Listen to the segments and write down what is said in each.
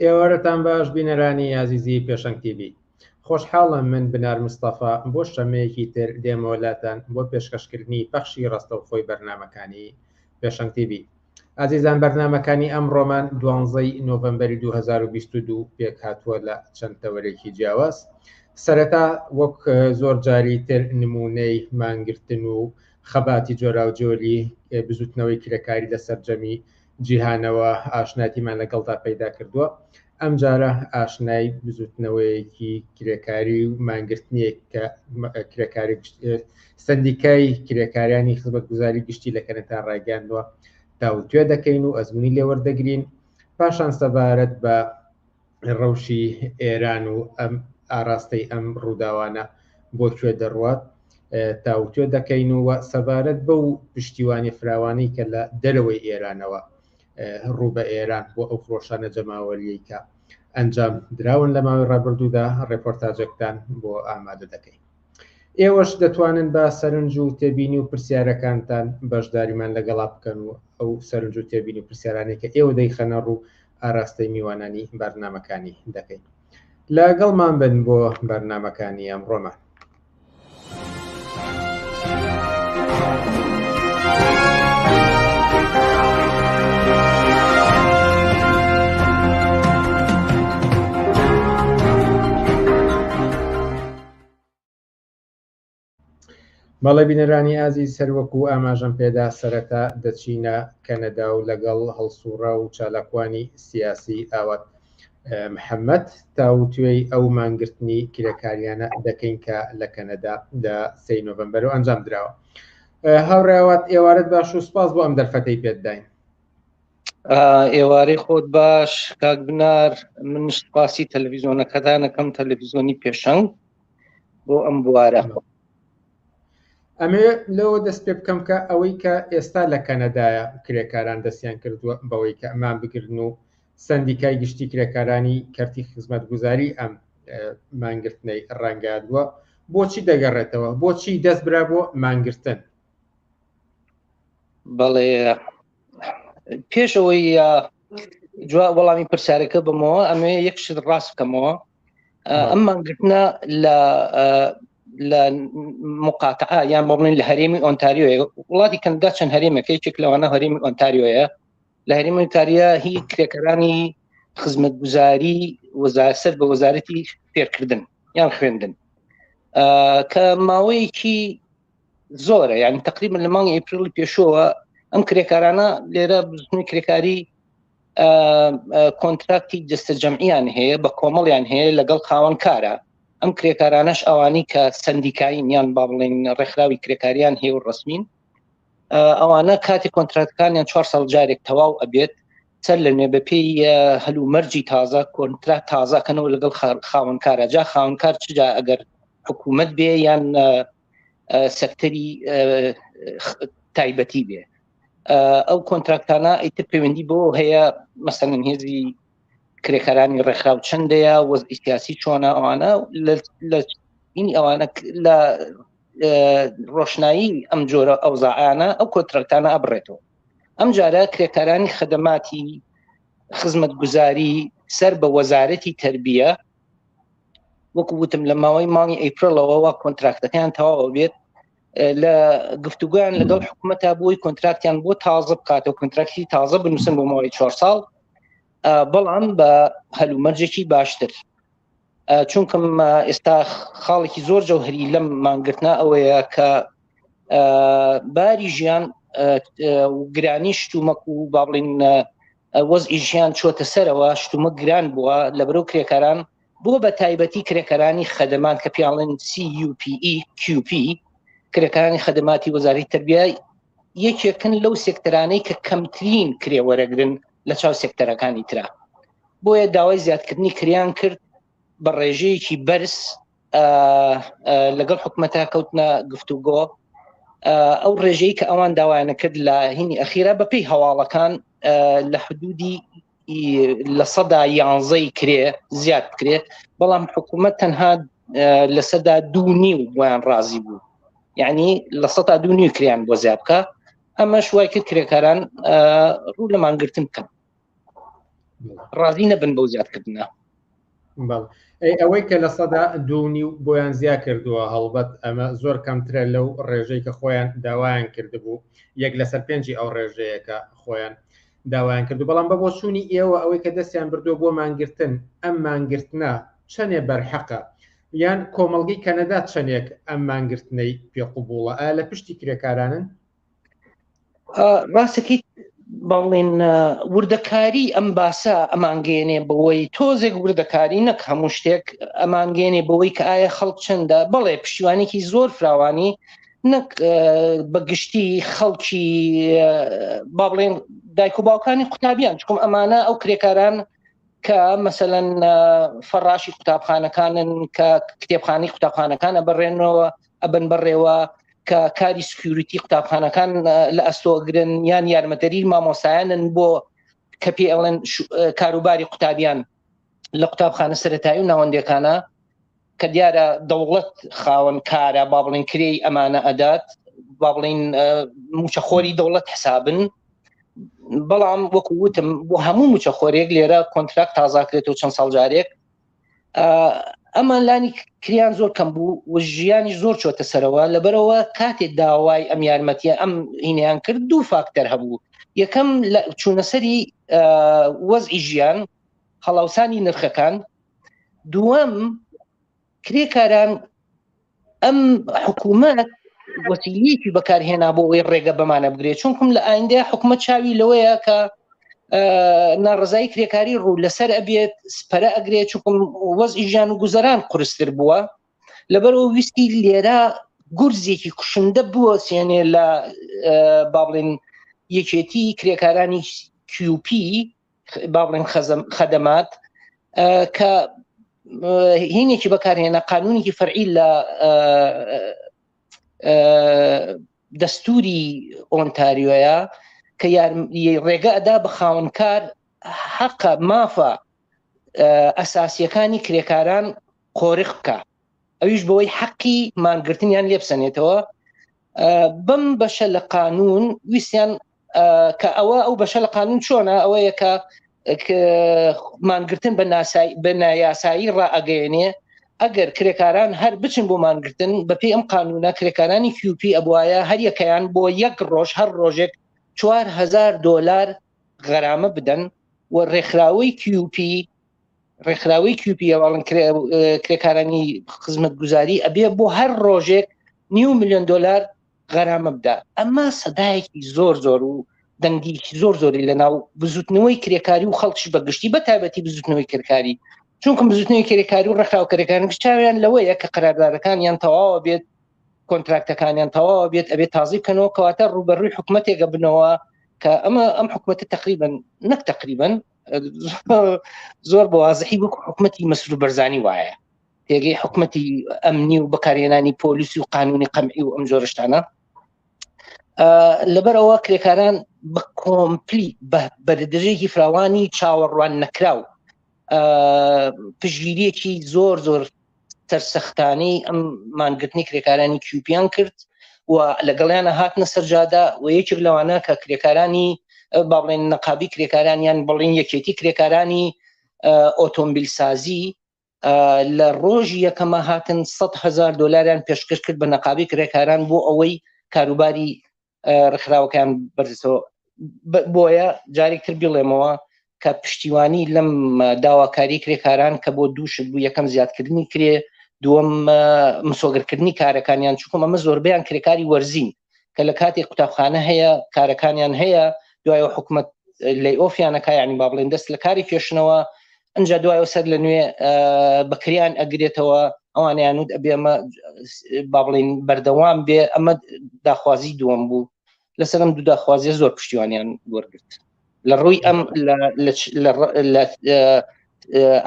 ئێوارەتان باش بینەرانی یازیزی پێشەنگ TV. خۆشحاڵم من بنار مستەفا بۆ شەمەیەکی تر دێمەوەلاتان بۆ پێشکەشکردنی بەخشی ڕستەوخۆی بەرنامەکانی پێشەنگ TV. ئازیزان بەرنامەکانی ئەمڕۆمان 12 نۆڤەمبەری 2022 پێک هاتووە لە چەند تەوەرێکی جیاواز. سەرەتا وەک زۆر جاری تر نمونەی مانگرتن و خەباتی جۆراوجۆری بزوتنەوەی کرێکاری لە سەرجەمی جیهانەوە ئاشناتیمان لەگەڵدا پەیدا کردووە. ئەم جارە ئاشنای بزوتنەوەیەکی کرێکاری و مانگرتنیەک کە کرێکاری سندیکای کرێکاریانی خزمەتگوزاری گشتی لە کەنەدا ڕاگەاندووە تاوتوێ دەکەین و ئەزموونی لێوەردەگرین. پاشان سەبارەت بە ڕەوشی ئێران و ئەم ئاراستەی ئەم ڕووداوانە بۆ کوێ دەڕوات تاوتوێ دەکەین و سەبارەت بەو پشتیوانی فراوانی کە لە دەرەوەی ئێرانەوە ڕوو بە ئێران بۆ ئەو فرۆشانە جەماوەریەی کە ئەنجام دراون لە ماوەی ڕابردوودا ڕێپۆرتاژێکتان بۆ ئامادە دەکەین. ئێوەش دەتوانن بە سەرنج و تێبینی و پرسیارەکانتان بەشداریمان لەگەڵا بکەن و ئەو سەرنج و تێبینی و پرسیارانێک کە ئێوە دەیخەنە ڕوو ئاراستەی میوانانی بەرنامەکانی دەکەین. لەگەڵمان بن بۆ بەرنامەکانی ئەمڕۆمان. بەڵێ بینەرانی ئازیز سەروەکو ئاماژەم پێدا سەرەتا دەچینە کەنەدا و لەگەڵ هەڵسوڕە و چالاکوانی سیاسی ئاوات محەممەد تاوتوێی ئەو مانگرتنی کرێکاریانە دەکەین کە لە کەنەدا لە 3 نۆڤەمبەر ئەنجام درراوە. هاوڕێوات ئێوارەت باش و سپاس بۆ ئەم دەرفەتەی پێداین. ئێوارەی خۆت باش کاک بنار، من سپاسی تەلەڤیزۆنەکەدانەکەم تەلەڤیزۆنی پێشەنگ بۆ ئەم بوارە. ئەمێ لەوە دەست پێ بکەم کە ئەوەی کە ئێستا لە کەنەدایە کرێکاران دەستیان کردووە بەوەی کە ئەمان بگرن و سندیکای گشتی کرێکارانی کەرتی خزمەتگوزاری ئەم مانگرتنەی ڕەنگادووە بۆچی دەگەڕێتەوە؟ بۆچی دەست برا بۆ مانگرتن؟ بەڵێ پێشەوەی جواب وەڵامی پرسیارەکە بمەوە ئەمێ یەکشت ڕاست بکەمەوە. ئەم مانگرتنە لە مقاتعە یان بڵێن لە هەرێمی ئۆنتاریۆیە، وڵاتی کەنەدا چەند هەرێمەکەیەک لەوانە هەرێمی ئۆنتاریۆیە. لە هەرێمی ئۆنتاریا هی کرێکەرانی خزمەتگوزاری سەر بە وەزارەتی فێرکردن یان خوێندن کە ماوەیەکی زۆرە، یعنی تقریبا لە مانگی ئەپریلی پێشەوە ئەم کرێکارانە لێرە بزنی کرێکاری کۆنتراکتی دەستە جەمعیان هەیە بە کۆمەڵیان هەیە لەگەڵ خاوەنکارە. ئەم کرێکارانەش ئەوانی کە سندیکاین یان با بڵێن ڕێکخراوی کرێکاریان هەیە و ڕسمین، ئەوانە کاتی کۆنتراکتەکانیان 4 ساڵ جارێک تەواو ئەبێت سەر لە نوێ بەپێی هەلومەرجی تازە کۆنتراکت تازەکەنەوە لەگەڵ خاوەنکارە. جا خاوەنکار چجا ئەگەر حکوومەت بێ یان سەکتەری تایبەتی بێ، ئەو کۆنتراکتانە ئیتر پەیوەندی بۆ هەیە مەسەڵەن هێزی کرێکارانی ڕێکخراو چەندەیە، وەزعی سیاسی چۆنە، ئەوانە ئەوانە لە ڕۆشنایی ئەم جۆرە ئەوزاعانە ئەو کۆنتراکتانە ئەبڕێتەوە. ئەم جارە کرێکارانی خدماتی خزمەتگوزاری سەر بە وەزارەتی تەربیە وەکو وتم لە ماوەی مانگی ئەیپریلەوە کۆنتراکتەکان تەواو بێت لە گفتوگویان لەگەڵ حکوومەتە بۆی کۆنتراکتیان بۆ تازە بکاتەوە، کۆنتراکتی تازە بنووسن بۆ ماوەی 4 ساڵ، بەڵام بە هەلومەرجێکی باشتر. چونکەم ئێستا خاڵێکی زۆر جەوهەری لەم مانگرتنە ئەوەیە کە باری ژیان و گرانی شتومەک و با بڵێن وەزعی ژیان چۆتە سەرەوە، شتومە گران بووە لە بەرەو کرێکاران، بۆ بە تایبەتی کرێکارانی خەدەمات کە پیاڵێن CUPE کرێکارانی خەدەماتی وەزارەتی تەربیە یەکێکن لەو سێکتەرانەی کە کەمترین کرێوەرەگرن لە چاو سێکتەرەکانی ترا. بۆیە داوای زیادکردنی کریان کرد بە ڕێژەیەکی بەرز لەگەڵ حکوومەتە کەوتنە گفتوگۆ. ئەو ڕێژەی کە ئەوان داوایانە کرد لە هینی ئەخیرە بەپێی هەواڵەکان لە حدودی لە 11 کرێ زیاد کرێ، بەڵام حکوومەت تەنها لە 2.5 بۆیان ڕازی بوو، یعنی لە 2.5 کریان بۆ زیاد بکە. ئەمە شوای کرد کرێکاران ڕوو لە مانگرتن بکەن. ڕازی نەبن بەو زیادکردنە. ئەوەی کە لە سەدا 2.5 بۆیان زیاد کردووە هەڵبەت ئەمە زۆر کەمترە لەو ڕێژەی کە خۆیان داوایان کردبوو 1/5 ئەو ڕێژەیەکە خۆیان داوایان کردو، بەڵام بە بۆ چوونی ئێوە ئەوەی کە دەستیان بردووە بۆ مانگرتن ئەم مانگرتنە چەندێ بەرحەقە یان کۆمەڵگەی کەنەدا چەندێک ئەم مانگرتنەی پێقوبوڵە ئایا لە پشتی کرێکارانن؟ ڕاستەکەی باڵێن وردەکاری ئەم باسە ئەمانگەێنێ بەوەی تۆزێک وردەکاری نەک هەموو شتێک ئەمانگەێنێ بەوەی کە ئایا خەڵک چەندە، بەڵێ پشتیوانێکی زۆر فراوانی نەک بەگشتی خەڵکی با بڵێن دایک و باوکانی قوتابیان، چکم ئەمانە ئەو کرێکاران کە مەسەلەن فەڕاشی قوتابخانەکانن کە کتێبخانەی قوتابخانەکان ئەبڕێنەوە ئەبن بڕێوە کە کاری سکیوریتی قوتابخانەکان لە ئەستۆگرن یان یارمەدەری مامۆسایانن بۆ کە پێ ئەڵێن کاروباری قوتابیان لە قوتابخانە سەرەتایی و ناوەندەکانە کە دیارە دەوڵەت خاوەن کارە با بڵین کرێی ئەمانە ئەدات با بڵین موچەخۆری دەوڵەت حسابن، بەڵام وەکو وتم بۆ هەموو موچەخۆرێک لێرە کۆنتراکت تازاکرێتەوە چەند ساڵ جارێک ئەمان لانی کریان زۆر کەم بوو و ژیانی زۆر چۆتە سەرەوە لەبەرەوە کاتێک داوای ئەم یارمەتیە ئەم هینیان کرد دوو فاکتەر هەبوو. یەکەم چوونەسەری وەزعی ژیان هەڵاوسانی نرخەکان، دووەم کرێکاران ئەم حکوومەت وەسیلەیەکی بەکارهێنا بۆ ئەوەی ڕێگە بەمانە بگرێت، چونکم لە ئایندە حکوومەت چاوی لەوەیە کە ناڕزایی کرێکاری ڕوو لەسەر ئەبێت سپەرە ئەگرێت، چونکم وەزعی ژیان و گوزەران قورستر بووە لەبەرەوە ویستی لێرە گورزێکی کوشندە بووە سێنێ لە با بڵێن یەکێتی کرێکارانی QP با بڵێن خەدەمات کە هینێکی بەکارهێنا قانونێکی فەرعی لە دەستوری ئۆنتاریۆیە کە ڕێگە ئەدا بە خاوەنکار حەقە مافە ئەساسیەکانی کرێکاران قۆرق بکە، ئەویش بەوەی حەقی مانگرتنیان لێ بسەنێتەوە. بەم بەشە لە قانون ویسیان کە ئەو بەشە لە قانون چۆنە ئەوەیە کە مانگرتن بە نایاسایی ڕائەگەیەنێ ئەگەر کرێکاران هەر بچن بۆ مانگرتن بەپێی ئەم قانونە کرێکارانی QP ئەبوایە هەر یەکەیان بۆ یەک ڕۆژ هەر ڕۆژێک $4,000 غەرامە بدەن و ڕێکخراوەی QP ئەوڵن کرێکارانی خزمەت گوزاری ئەبێ بۆ هەر ڕۆژێک $500,000 غەرامە بدە. ئەمە سەدایەکی زۆر و دەنگیکی زۆری لە ناو بزوتنەوەی کرێکاری و خەڵکیش بەگشتی بە تایبەتی بزوتنەوەی کرێکاری، چونکم بزوتنەوەی کرێکاری و ڕێکخراو کرێکاران چاویان لەوەیە کە قەراردادەکانیان تەواوە بێت، کۆنتراکتەکانیان تەواوە بێت، ئەبێت تازی بکەنەوە کەواتە ڕوبەڕووی حکوومەتێکە بنەوە کە ئەم حکوومەتە تقریبا نەک تقریبا زۆر بەوازحی بوو حکوومەتی مەسرور بەرزانی وایە تێگەی حکوومەتی ئەمنی و بەکارهێنانی پۆلیسی و قانونی قەمعی و ئەم جۆرەشتانە. لەبەرەوە کرێکاران بە کۆمپلی بەدرێژێکی فراوانی چاوەڕوان نەکراو پشگیریەکی زۆر سەرسەختانەی ئەم مانگرتنی کرێکارانی QPیان کرد و لەگەڵیانە هاتنە سەرجادا و یەکێک لەوانە کە کرێکارانی با بڵێن نەقابی کرێکارانیان بڵین یەکێتی کرێکارانی ئۆتۆمبیل سازی لە ڕۆژی یەکەمە هاتن $100,000 پێشکەش کرد بە نەقابی کرێکاران بۆ ئەوەی کاروباری ڕخراوەکان بەرزەوە. بۆیە جارێکتر بڵێمەوە کە پشتیوانی لەم داواکاری کرێکاران کە بۆ دووشت بوو، یەکەم زیادکردنی کرێ، دووەم مسۆگرکردنی کارەکانیان، چونکم ئەمە زۆربیان کرێکاری وەرزین کە لە کاتێک قوتابخانە هەیە کارەکانیان هەیە دوایەوە حکوومەت لەی ئۆفیانەکە یعنی با بڵێن دەست لە کاری کێشنەوە ئەنجا دوایەوە سەر لە نوێ بەکریان ئەگرێتەوە ئەوانیان وت ئەبێ ئەمە با بڵێن بەردەوام بێ. ئەمە داخوازی دووەم بوو، لەسەر ئەم دوو داخوازیە زۆر پشتیوانیان وەرگرت لە ڕووی ئەم لە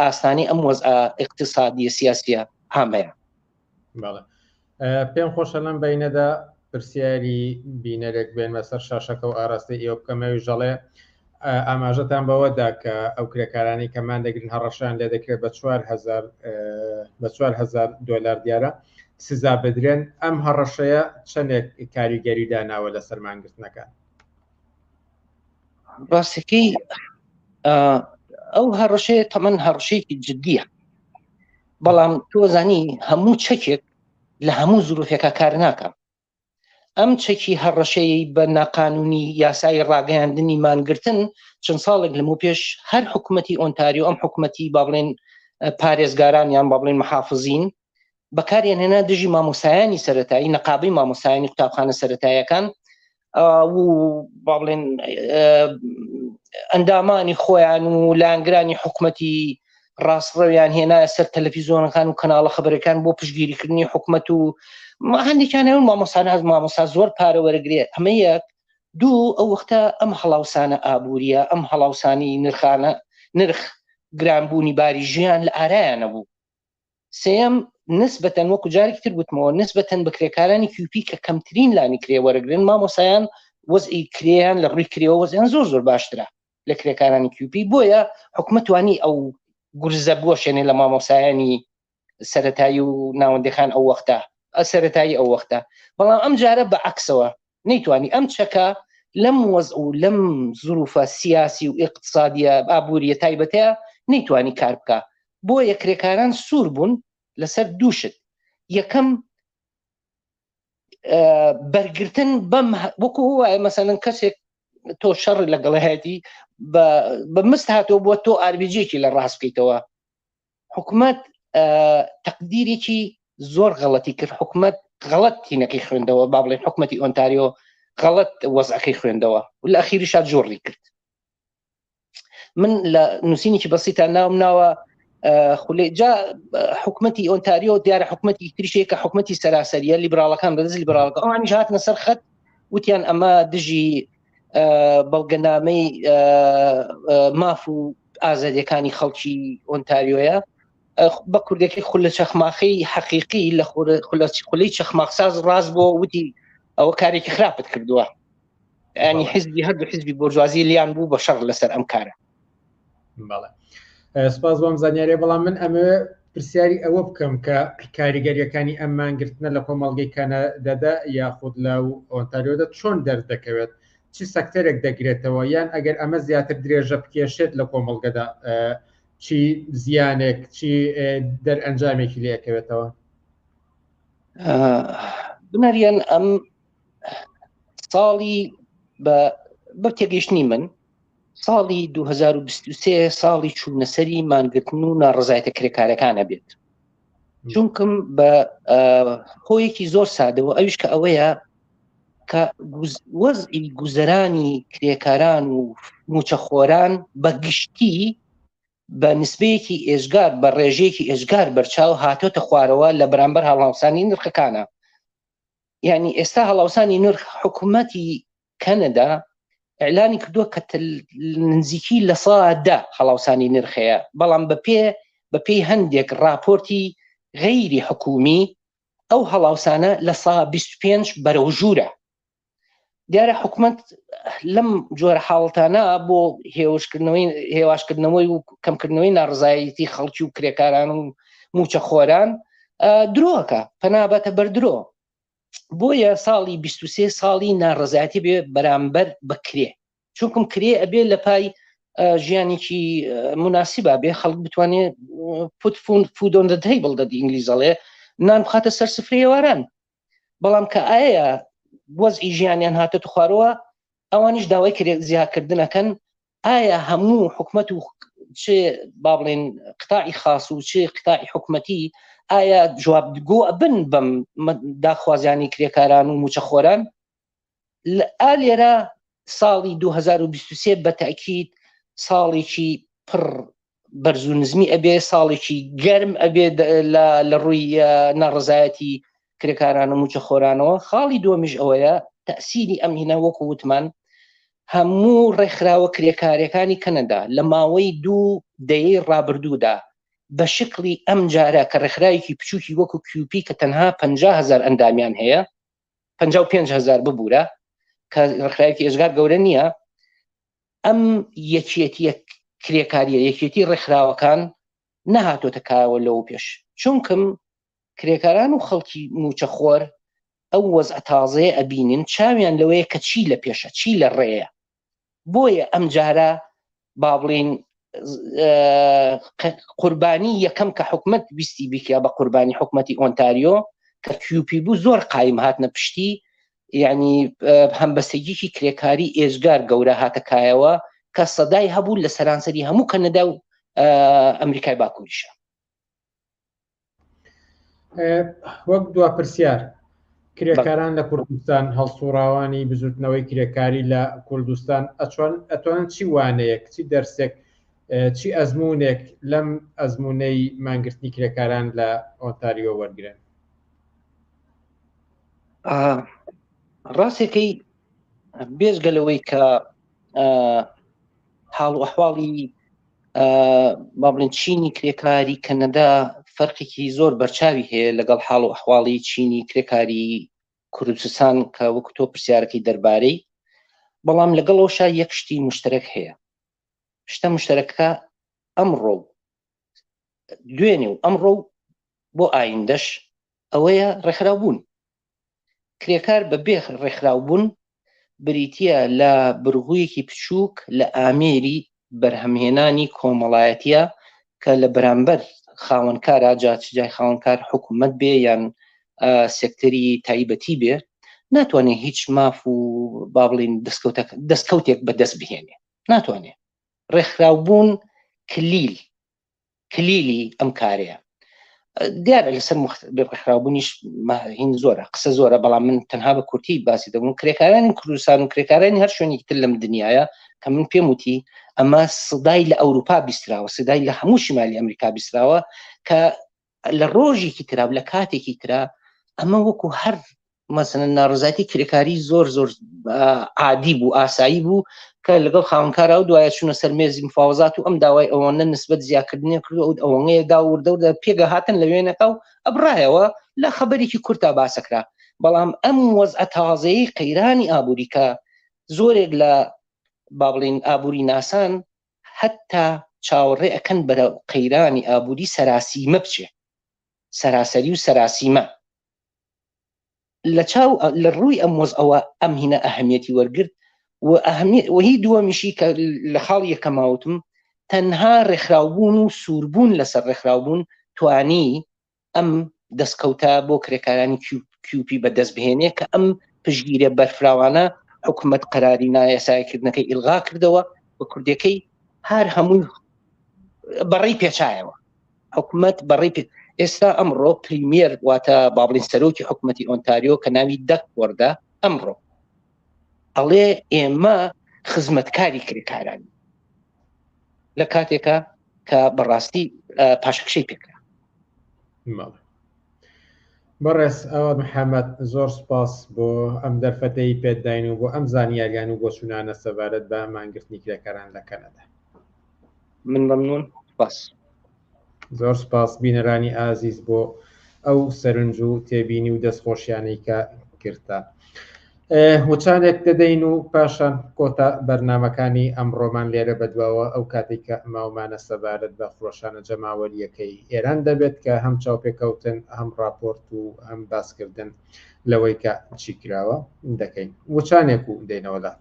ئاستانی ئەم وەزع اقتصادیە سیاسیە هەمەیە. پێم خۆشە لەم بینەدا پرسیاری بینەرێک بێنمە سەر شاشەکە و ئاراستی ئێوە بکەمەوی ژەڵێ ئاماژەتان بەوەدا کە ئەو کرێکارانی کەمان دەگرن هەڕەشیان لێ دەکرێت بە $4,000 دیارە سزا بدرێن. ئەم هەڕەشەیە چەندێک کاریگەری داناوە لە سەرمانگرتنەکان؟ ڕاستەکەی ئەو هەڕەشەیە تەمەەن هەڕشەیەکی جددیە، بەڵام تۆزانی هەموو چەکێک لە هەموو زروفێکە کار ناکەم. ئەم چەکی هەڕەشەی بە ناقانونی یاسای ڕاگەیاندنی مانگرتن چەند ساڵێک لەمو پێش هەر حکوومەتی ئۆنتاریۆ ئەم حکوومەتی با بڵێن پارێزگاران یان با بڵێن محافزین بەکاریان هێنا دژی مامۆسایانی سەرەتایی نەقابەی مامۆسایانی قوتابخانە سەرەتاییەکان و با بڵێن ئەندامانی خۆیان و لانگرانی حکوومەتی ڕاستڕەویان هێنا سەر تەلەڤیزۆنەکان و کەناڵە خەبەرەکان بۆ پشتگیریکردنی حکوومەت و هەندێکیان مامۆستا زۆر پارە وەرەگرێت. ئەمە یەک. دوو، ئەو وەختە ئەم هەڵاوسانە ئابوووریە، ئەم هەڵاوسانی نرخ گرانبوونی باری ژیان لە ئارایانە بوو. سێم، نسبەتەن وەکو جارێکی تر گوتمەوە نسبەتەن بە کرێکارانی کیوپی کە کەمترین لانی کرێ وەرەگرن مامۆسایان وەزئی کرێیان لە ڕووی کرێوە وەزیان زۆر زۆر باشترە لە کرێکارانی کیوپی. بۆیە حکوومەتوانی ئەو گورزە بۆشێنێ لە مامۆسایانی سەرەتایی و ناوەندەکان ئەو وەختە سەرەتایی ئەو وەختە. بەڵام ئەم جارە بە عەکسەوە نەیتوانی ئەم چەکە لەم وەزع و لەم زروفە سیاسی و ئیقتصادیە ئابووریە تایبەتەیە نەیتوانی کار بکە. بۆیە کرێکاران سوور بوون لەسەر دووشت. یەکەم بەرگرتن بەم وەکو وایە مەسەلەن کەسێک تۆ شەڕ لەگەڵایەتی بە مست هاتەوە بووە تۆ ئاربیجێکی لە ڕاست بکەیتەوە. حکوومەت تەقدیرێکی زۆر غەڵەتی کرد. حکوومەت غەڵەت تینەکەی خوێندەوە، با بڵێن حکوومەتی ئۆنتاریۆ غەڵەت وەزعەکەی خوێندەوە و لە ئەخیریشات جۆڕی کرد. من لە نووسینێکی بەسیتان ناوە جا حکوومەتی ئۆنتاریۆ دیارە حکوومەتی تریشەیە کە حکوومەتی سەراسەریە لیبراڵەکان بەدەست لیبراڵەکە ئەوانیش هاتنە سەر خەت وتیان ئەمە دژی بەڵگەنامەی ماف و ئازادیەکانی خەڵکی ئۆنتاریۆیە بە کوردەکەی خولە چەخماخی حەقیقی لە خولەی چەخماخساز ڕاست بۆ وتی ئەوە کارێکی خراپت کردووە. ینی حیزبی هەردوو حیزبی بۆرژوازی لیان بوو بە شەڕ لەسەر ئەم کارە. سپاس بۆم زانیاریە. بەڵام من ئەمە پرسیاری ئەوە بکەم کە کاریگەریەکانی ئەم مانگرتنە لە کۆمەڵگەی کەنەدادا یاخود لە ئۆنتاریۆدا چۆن دەردەکەوێت؟ چی سەکتەرێک دەگرێتەوە؟ یان ئەگەر ئەمە زیاتر درێژە بکێشێت لە کۆمەڵگەدا چی زیانێک چی دەرئەنجامێکی لێکەوێتەوە؟ بنەریان ئەم ساڵی بە تێگەیشتنی من ساڵی 2023 ساڵی چوونەسەری مانگرتن و ناڕزایەتە کرێکارەکانە بێت. چونکم بە هۆیەکی زۆر سادەوە ئەویش کە ئەوەیە کە وەزئی گوزەرانی کرێکاران و موچەخۆران بە گشتی بە نسبەیەکی ئێژگار بە ڕێژەیەکی ئێژگار بەرچاو هاتۆتە خوارەوە لە بەرامبەر هەڵاوسانی نرخەکانە. یعنی ئێستا هەڵاوسانی نرخ حکوومەتی کەنەدا ئەعلانی کردووە کە نزیکی لە سادا هەڵاوسانی نرخەیە، بەڵام بە پێی هەندێک راپۆرتی غەیری حکومی ئەو هەڵاوسانە لە سا 25 بەرەو ژوورە. دیارە حکوومەت لەم جۆرە حاڵتانە بۆ هێواشکردنەوەی و کەمکردنەوەی ناڕزایەتی خەڵکی و کرێکاران و موچەخۆران درۆکە پەنابەتە بەردرۆ. بۆیە ساڵی 23 ساڵی ناڕزایەتی بێ بەرامبەر بکرێ، چونکم کرێ ئەبێ لە پای ژیانێکی مناسیبە بێ خەڵک بتوانێت food on the table دەدی ئینگلیزەڵێ نان بخاتە سەر سفرەی ئێواران. بەڵام کە ئایا وەزئی ژیانیان هاتە خوارەوە ئەوانیش داوای زیادکردنەکەن ئایا هەموو حکوومەت و چ با بڵێن قتاعی خاص و چ قتاعی حکوومەتی ئایا جوابگۆ بن بەم داخوازیانی کرێکاران و موچەخۆران؟ لێرە ساڵی 2023 بە تاکید ساڵێکی پڕ بەرز و نزمی ئەبێ، ساڵێکی گەرم ئەبێ لە ڕووی ناڕزایەتی کرێکاران و موچەخۆرانەوە. خاڵی دووەمیش ئەوەیە تەسیری ئەم هینە وەکو وتمان هەموو ڕێکخراوە کرێکارەکانی کەنەدا لە ماوەی 2 دەیەی ڕابردوودا بە شکلی ئەم جارە کە ڕێکخراوێکی بچووکی وەکو کیوپی کە تەنها 50,000 ئەندامیان هەیە 55,000 ببوورە کە ڕێکخراوێکی ئێژگار گەورە نییە، ئەم یەکێتیە کرێکاریە یەکێتی ڕێکخراوەکان نەهاتۆتە کاوە لەو پێش. چونکم کرێکاران و خەڵکی موچەخۆر ئەو وەزع تازەیە ئەبینن چاویان لەوەیە کە چی لە پێشە چی لە ڕێیە. بۆیە ئەم جارە با بڵین قوربانی یەکەم کە حکومت ویستی بیکیا بە قوربانی حکومەتی ئۆنتاریۆ کە QP بوو زۆر قایم هاتنە پشتی، یعنی هەمبەستگیکی کرێکاری ئێژگار گەورە هاتەکایەوە کە سەدای هەبوو لە سەرانسەری هەموو کەنەدا و ئەمریکای باکووریشە. وەک دوا پرسیار کرێکاران لە کوردستان هەڵسوڕاوانی بزوتنەوەی کرێکاری لە کوردستان ئەتوانن چی وانەیەک، چی دەرسێک، چی ئەزمونێک لەم ئەزمونەی مانگرتنی کرێکاران لە ئۆنتاریۆ وەرگرن؟ ڕاستێکی بێژگەلەوەی کە حاڵ و ئەحواڵی با بڵێن چینی کرێکاری کەنەدا فەرقێکی زۆر بەرچاوی هەیە لەگەڵ حاڵ و ئەحواڵی چینی کرێکاری کوردستان کە وەکو تۆ پرسیارەکەی دەربارەی، بەڵام لەگەڵەوەشا یەک شتی مشترک هەیە. شتە مشترەکە ئەمڕۆ دوێنێ و ئەمڕۆ بۆ ئایندەش ئەوەیە ڕێکخراوبوون. کرێکار بەبێ ڕێکخراوبوون بریتیە لە برغوویەکی بچووک لە ئامێری بەرهەمهێنانی کۆمەڵایەتیە کە لە بەرامبەر خاوەنکارە جای خاوەنکار حکوومەت بێ یان سێکتەری تایبەتی بێ، ناتوانێت هیچ ماف و با بڵین دەستکەوتێک بەدەست بهێنێ، ناتوانێت. ڕێکخراوبوون کلیلی ئەم کارەیە. دیارە لەسەر ڕێکخراوبوونیش هین زۆرە، قسە زۆرە، بەڵام من تەنها بە کورتی باسی دەبوون. کرێکارانی کوردستان و کرێکارانی هەر شوێنێکی تر لەم دنیاە کە من پێم وتی ئەمە سدای لە ئەوروپا بیستراوە، سدای لە هەموو شیمالی ئەمریکا بیستراوە کە لە ڕۆژێکی ترا لە کاتێکی ترا ئەمە وەکو هەر مەسەلەن ناڕزایەتی کرێکاری زۆر زۆر عادی بوو، ئاسایی بوو کە لەگەڵ خاوەنکارە و دوایە چوونە سەر مێزی مفاوەزات و ئەم داوای ئەوەنە نسبەت زیادکردنی کرد و ئەوەنەیە داوردە و پێگە هاتن لە وێنەکە و ئەبڕایەوە لە خەبەرێکی کورتا باسەکرا. بەڵام ئەم وەزعە تازەیی قەیرانی ئابووری کە زۆرێک لە با بڵین ئابووری ناسان حتا چاوەڕێ ئەکەن بەرە قەیرانی ئابووری سەراسیمە بچێ، سەراسەری و سەراسیمە لە ڕووی ئەم وەزعەوە ئەم هینە ئەهەمیەتی وەرگرت و هی دووەمیشی کە لە خاڵ یەکەماوتم تەنها ڕێکخراوبوون و سووربوون لەسەر ڕێکخراوبوون توانی ئەم دەستکەوتە بۆ کرێکارانی QP بەدەست بهێنێ کە ئەم پشگیرە بەرفراوانە حکوومەت قەراری نایەساییکردنەکەی ئیلغا کردەوە بە کوردەکەی هەر هەموو بەڕێی پێچایەوە. حکوومەت بەڕێی ئێستا ئەمڕۆ پریمێر واتە بابڵین سەرۆکی حکوومەتی ئۆنتاریۆ کە ناوی دەک وەردە ئەمڕۆ ئەڵێ ئێمە خزمەتکاری کرێکارانی لە کاتێکە کە بەڕاستی پاشەکشەی پێکرا. بەڕێز ئەوە محەممەد زۆر سپاس بۆ ئەم دەرفەتەی پێداین و بۆ ئەم زانیاریان و بۆ چونانە سەبارەت بە مانگرتنی کرێکاران لە کەنەدا. من مەمنون، سپاس. زۆر سپاس بینەرانی ئازیز بۆ ئەو سەرنج و تێبینی و دەستخۆشیانەی کە کردتان. وچانێک دەدەین و پاشان کۆتا بەرنامەکانی ئەمڕۆمان لێرە بەدواوە ئەو کاتێک کە ماومانە سەبارەت بە فرۆشانە جەماوەریەکەی ئێران دەبێت کە هەم چاوپێکەوتن هەم راپۆرت و هەم باسکردن لەوەی کە چی کراوە دەکەین. وچانێک و دەینەوەلات.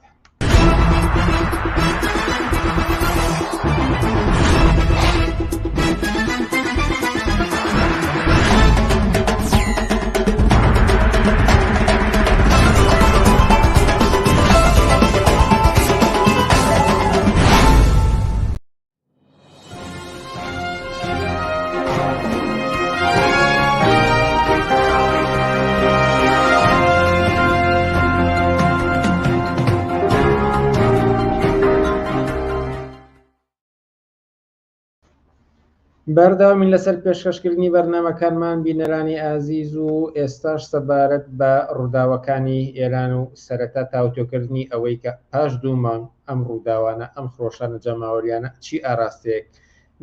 بەردەوامین لەسەر پێشکەشکردنی بەرنامەکانمان بینەرانی ئازیز و ئێستاش سەبارەت بە ڕووداوەکانی ئێران و سەرەتا تاوتۆکردنی ئەوەی کە پاش 2 مانگ ئەم ڕووداوانە ئەم فرۆشانە جەماوەریانە چی ئاراستەیەک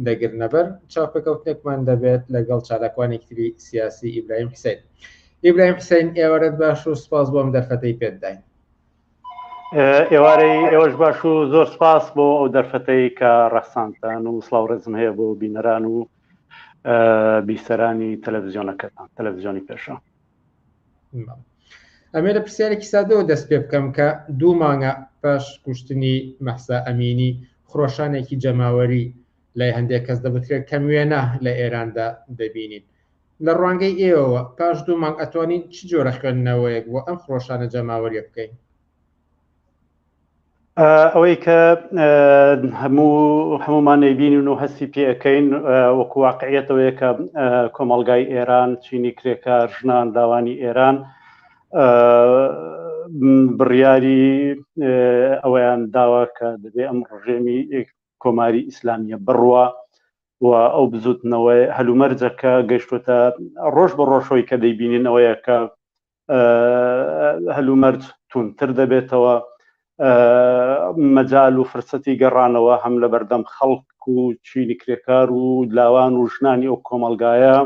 دەگرنەبەر چاوپێکەوتنێکمان دەبێت لەگەڵ چالاکوانێکی تری سیاسی ئیبراهیم حسین. ئیبراهیم حسین ئێوارەت باش و سپاس بۆ ئەم دەرفەتەی پێداین. ئێوارەی ئێوەش باش و زۆر سپاس بۆ ئەو دەرفەتەی کە ڕەخسانتان و سڵاو ڕێزم هەیە بۆ بینەران و بیسەرانی تەلەڤیزیۆنەکەتان تەلەڤیزیۆنی پێشە. ئەمێ لە پرسیارێکی سادەوە دەست پێ بکەم کە 2 مانگە پاش کوشتنی مەحسا ئەمینی خرۆشانێکی جەماوەری لای هەندێک کەس دەبترێت کە وێنە لە ئێراندا دەبینین. لە ڕوانگەی ئێوە پاش 2 مانگ ئەتوانین چ جۆرە خوێندنەوەیەک بۆ ئەم فرۆشانە جەماوەریە بکەین؟ ئەوەی کە هەمومان نەیبینین و هەستی پێەکەین وەکو واقعیەتەوەیە کە کۆمەڵگای ئێران، چینی کرێکار، ژنان، داوانی ئێران بڕیاری ئەوەیان داوە کە دەبێ ئەم ڕژێمی کۆماری ئیسلامیە بڕوە و ئەو بزوتنەوەی هەلومەرجەکە گەیشتوتە ڕۆژ بە ڕۆژەوەی کە دەیبینین ئەوەیە کە هەلومەرج تونتر دەبێتەوە، مەجال و فرسەتی گەڕانەوە هەم لە بەردەم خەڵک و چینی کرێکار و لاوان و ژنانی ئەو کۆمەلگایە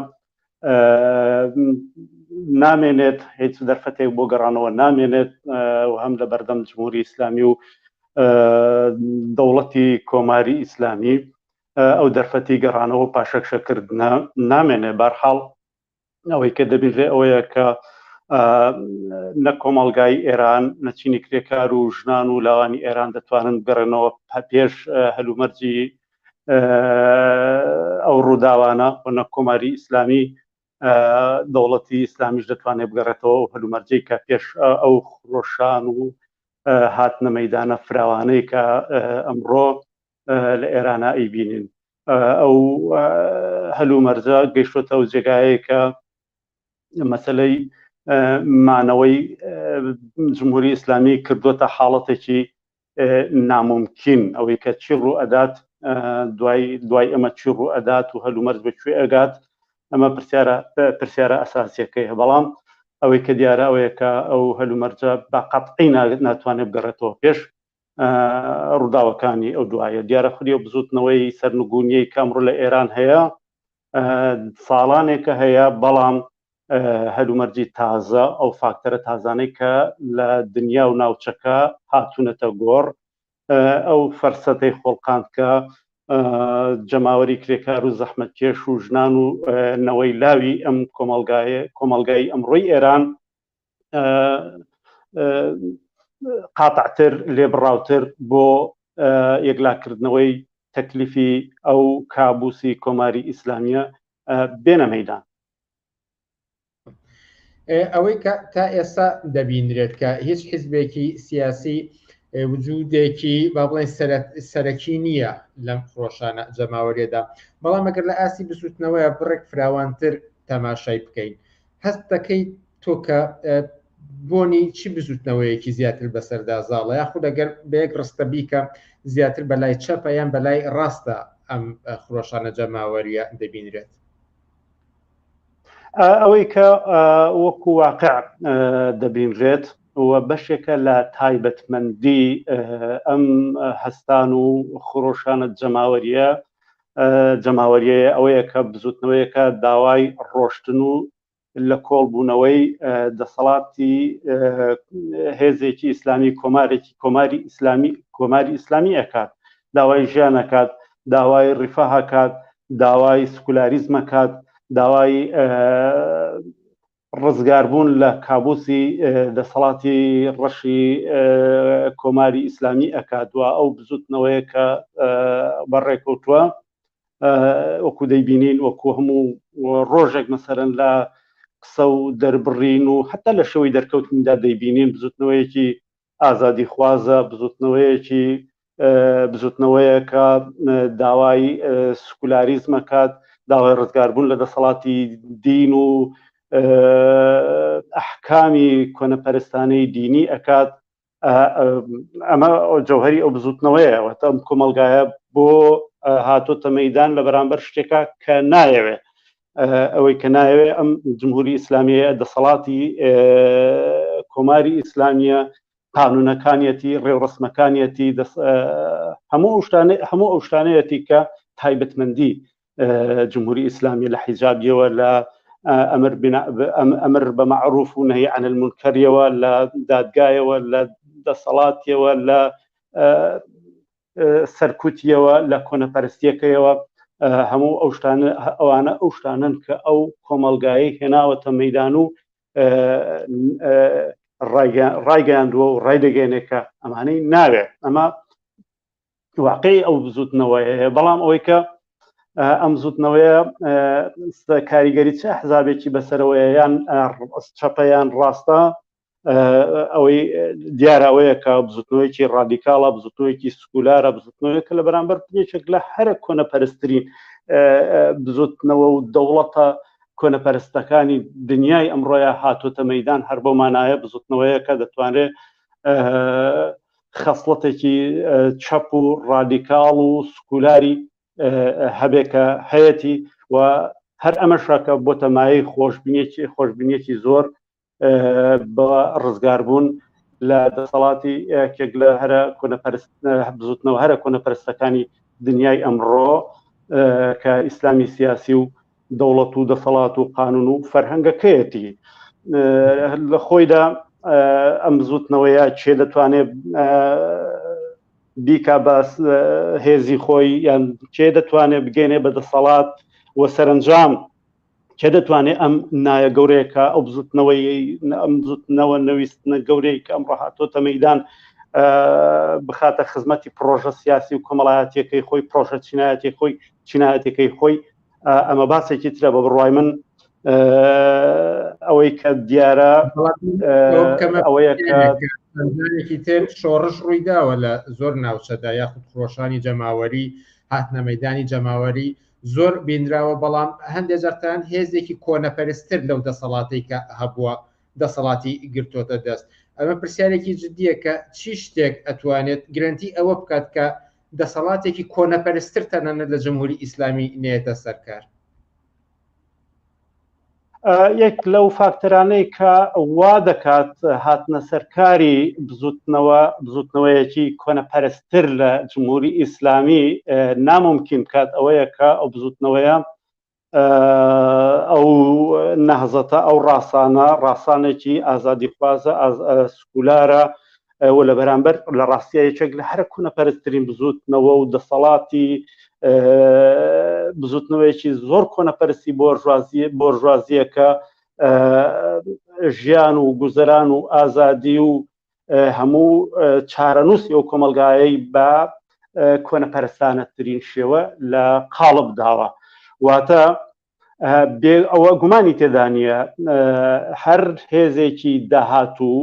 نامێنێت، هیچ دەرفەتێک بۆ گەڕانەوە نامێنێت و هەم لە بەردەم جمهوری ئیسلامی و دەوڵەتی کۆماری ئیسلامی ئەو دەرفەتی گەڕانەوە و پاشەکشەکردنە نامێنێ. بەرحاڵ ئەوەی کە دەبینرێ ئەوەیە کە نە کۆمەڵگای ئێران، نە چینی کرێکار و ژنان و لاوانی ئێران دەتوانن بگەڕێنەوە پێش هەلومەرجی ئەو ڕووداوانە و نە کۆماری ئیسلامی دەوڵەتی ئیسلامیش دەتوانێت بگەڕێتەوە و هەلومەرجەی کە پێش ئەو خڕۆشان و هاتنە مەیدانە فراوانەی کە ئەمڕۆ لە ئێرانە ئەیبینین. ئەو هەلومەرجە گەیشتوتە ئەو جێگایەیە کە مەسەلەی مانەوەی جمهوری ئیسلامی کردوتە حاڵەتێکی ناممکن، ئەوەی کە چی ڕوو ئەدات دوای ئەمە چی ڕوو ئەدات و هەلومەرج بەکوێ ئەگات، ئەمە پرسیارە ئەساسیەکەی. بەڵام ئەوەی کە دیارە ئەوەیە کە ئەو هەلومەرجە بە قەتعی ناتوانێت بگەڕێتەوە پێش ڕووداوەکانی ئەو دوایە. دیارە خودی و بزوتنەوەی سەرنگونیەی کەمڕۆ لە ئێران هەیە، ساڵانێکە هەیە، بەڵام هەلومەرجی تازە ئەو فاکتەرە تازانەی کە لە دنیا و ناوچەکە هاتوونەتە گۆڕ، ئەو فەرسەتەی خۆڵقاند کە جەماوەری کرێکار و زەحمەتکێش و ژنان و نەوەی لاوی ئەم کۆمەلگای ئەمڕۆی ئێران قاتعتر لێبڕاوتر بۆ یەکلاکردنەوەی تەکلیفی ئەو کابوسی کۆماری ئیسلامیە بێنە مەیدان. ئەوەی تا ئێستا دەبینرێت کە هیچ حیزبێکی سیاسی وجودێکی با بڵێن سەرەکی نییە لەم فرۆشانە جەماوەریەدا، بەڵام ئەگەر لە ئاسی بسووتنەوەیە بڕێک فراوانتر تەماشای بکەین، هەست دەکەی تۆ کە بۆنی چی بزوتنەوەیەکی زیاتر بەسەردا زاڵە، یاخود ئەگەر بە یەک ڕستە بیکە زیاتر بەلای چەپە یان بەلای ڕاستە ئەم فرۆشانە جەماوەریە دەبینرێت؟ ئەوەی کە وەکو واقع دەبینرێت و بەشێکە لە تایبەتمەندی ئەم هەستان و خڕۆشانە جەماوەریە ئەوەیە کە بزوتنەوەیەکە داوای ڕۆشتن و لە کۆڵبوونەوەی دەسەڵاتی هێزێکی ئیسلامی کۆماری ئیسلامی ئەکات، داوای ژیانەکات، داوای ڕیفاهەکات، داوای سکولاریزمەکات، داوای ڕزگاربوون لە کابوسی دەسەڵاتی ڕەشی کۆماری ئیسلامی ئەکات. و ئەو بزوتنەوەیە کە بەڕێکەوتووە وەکو دەیبینین وەکو هەموو ڕۆژێک مەسەرەن لە قسە و دەربڕین و حتا لە شەوەی دەرکەوتنیدا دەیبینین بزوتنەوەیەکی ئازادی خوازە، بزوتنەوەیە کە داوای سکولاریزمەکات، داوای ڕزگاربوون لە دەسەڵاتی دین و ئەحکامی کۆنەپەرستانەی دینی ئەکات. ئەمە جەوهەری ئەو بزوتنەوەیە، واتە ئەم کۆمەلگایە بۆ هاتۆتە مەیدان لە بەرامبەر شتێکە کە نایەوێ، ئەوەی کە نایەوێ ئەم جمهوری ئیسلامیە دەسەڵاتی کۆماری ئیسلامیە، قانونەکانیەتی، ڕێوڕسمەکانیەتی، هەموو ئەو شتانەیەتی کە تایبەتمەندی جمهوری ئیسلامی لە حیجابیەوە، لە ئەمر بە معروف و نەهی عن المنکەریەوە، لە دادگایەوە، لە دەسەڵاتیەوە، لە سەرکوتیەوە، لە کۆنەپەرستیەکەیەوە، هەموو ئەوانە ئەو شتانن کە ئەو کۆمەلگایی هێناوەتە مەیدان و ڕایگەیاندووە و ڕایدەگەێنێکە ئەمانەی ناوێت. ئەمە واقعی ئەو بزوتنەوەیە. بەڵام ئەوەی کە ئەم زوتنەوەیە کاریگەری چه حزابێکی بەسەرەوەیە یان چەپەیان ڕاستە ئەوەی دیارەوەیە کە بزوتنەوەیکی ڕادیکاڵە بزوتنەوەیکی سکولارە بزوتنەوەیەکە لە بەرامبەر یەکێک لە هەرە کۆنەپەرستترین بزوتنەوە و دەوڵەتە کۆنەپەرستەکانی دنیای ئەمڕۆیە هاتوۆتە مەیدان هەر بۆ مانایە بزوتنەوەیەکە دەتوانرێت خەسڵەتێکی چەپ و ڕادیکاڵ و سکولاری هەبێکە هەیەی و هەر ئەمەشاکە بۆ تەمایی خۆشببینیەکی زۆر بە ڕزگاربوون لە دەسەڵاتی یەکێک لە هەرە بزوتنەوە هەرە کۆنەپەرستەکانی دنیای ئەمڕۆ کە ئیسلامی سیاسی و دەوڵەت و دەسەڵات و قانون و فەرهەنگەکەیەتی لە خۆیدا ئەم زوتنەوەیە چێ دەتوانێت بیکا بە هێزی خۆی یان چێ دەتوانێت بگەێنێ بە دەسەڵات و سەرنجام چێ دەتوانێت ئەم نایە گەورەیەکە ئەو بزوتنەوە نەویستنە گەورەی کە ئەمڕۆ هاتۆتە مەیدان بخاتە خزمەتی پرۆژە سیاسی و کۆمەڵایەتیەکەی خۆی پرۆژە چینایەتەکەی خۆی ئەمە باسێکی ترە بە بڕوای من ئەوەی کە دیارە ئەوەیەکی تر شۆڕش ڕوویداوە لە زۆر ناوچەدا یاخود خۆشانی جەماوەری هاتنە مەیدانی جەماوەری زۆر بینراوە بەڵام هەندێک جارتان هێزێکی کۆنەپەرستتر لەو دەسەڵاتی کە هەبووە دەسەڵاتی گرتوۆتە دەست ئەمە پرسیارێکی جددیە کە چی شتێک ئەتوانێت گرنتی ئەوە بکات کە دەسەڵاتێکی کۆنەپەرستتر تەنانەت لە جمهوری ئیسلامی نێتە سەرکار یەک لەو فاکتەرانەی کە وا دەکات هاتنە سەرکاری بزوتنەوەیەکی کۆنەپەرستتر لە جمهوری ئیسلامی ناممکن کات ئەوەیە کە ئەو بزوتنەوەیە ئەو نەهزەتە ئەو ڕاستانێکی ئازادیخوازە سکولارە و لە بەرامبەر لە ڕاستیە یەکێک لە هەرە کۆنەپەرستترین بزوتنەوە و دەسەڵاتی بزوتنەوەیەکی زۆر کۆنەپەرستی بۆرژوازیەکە ژیان و گوزەران و ئازادی و هەموو چارەنووسی ئەو کۆمەلگایەی بە کۆنەپەرستانەترین شێوە لە قاڵب داوە واتە ئەوە گومانی تێدانە هەر هێزێکی داهاتوو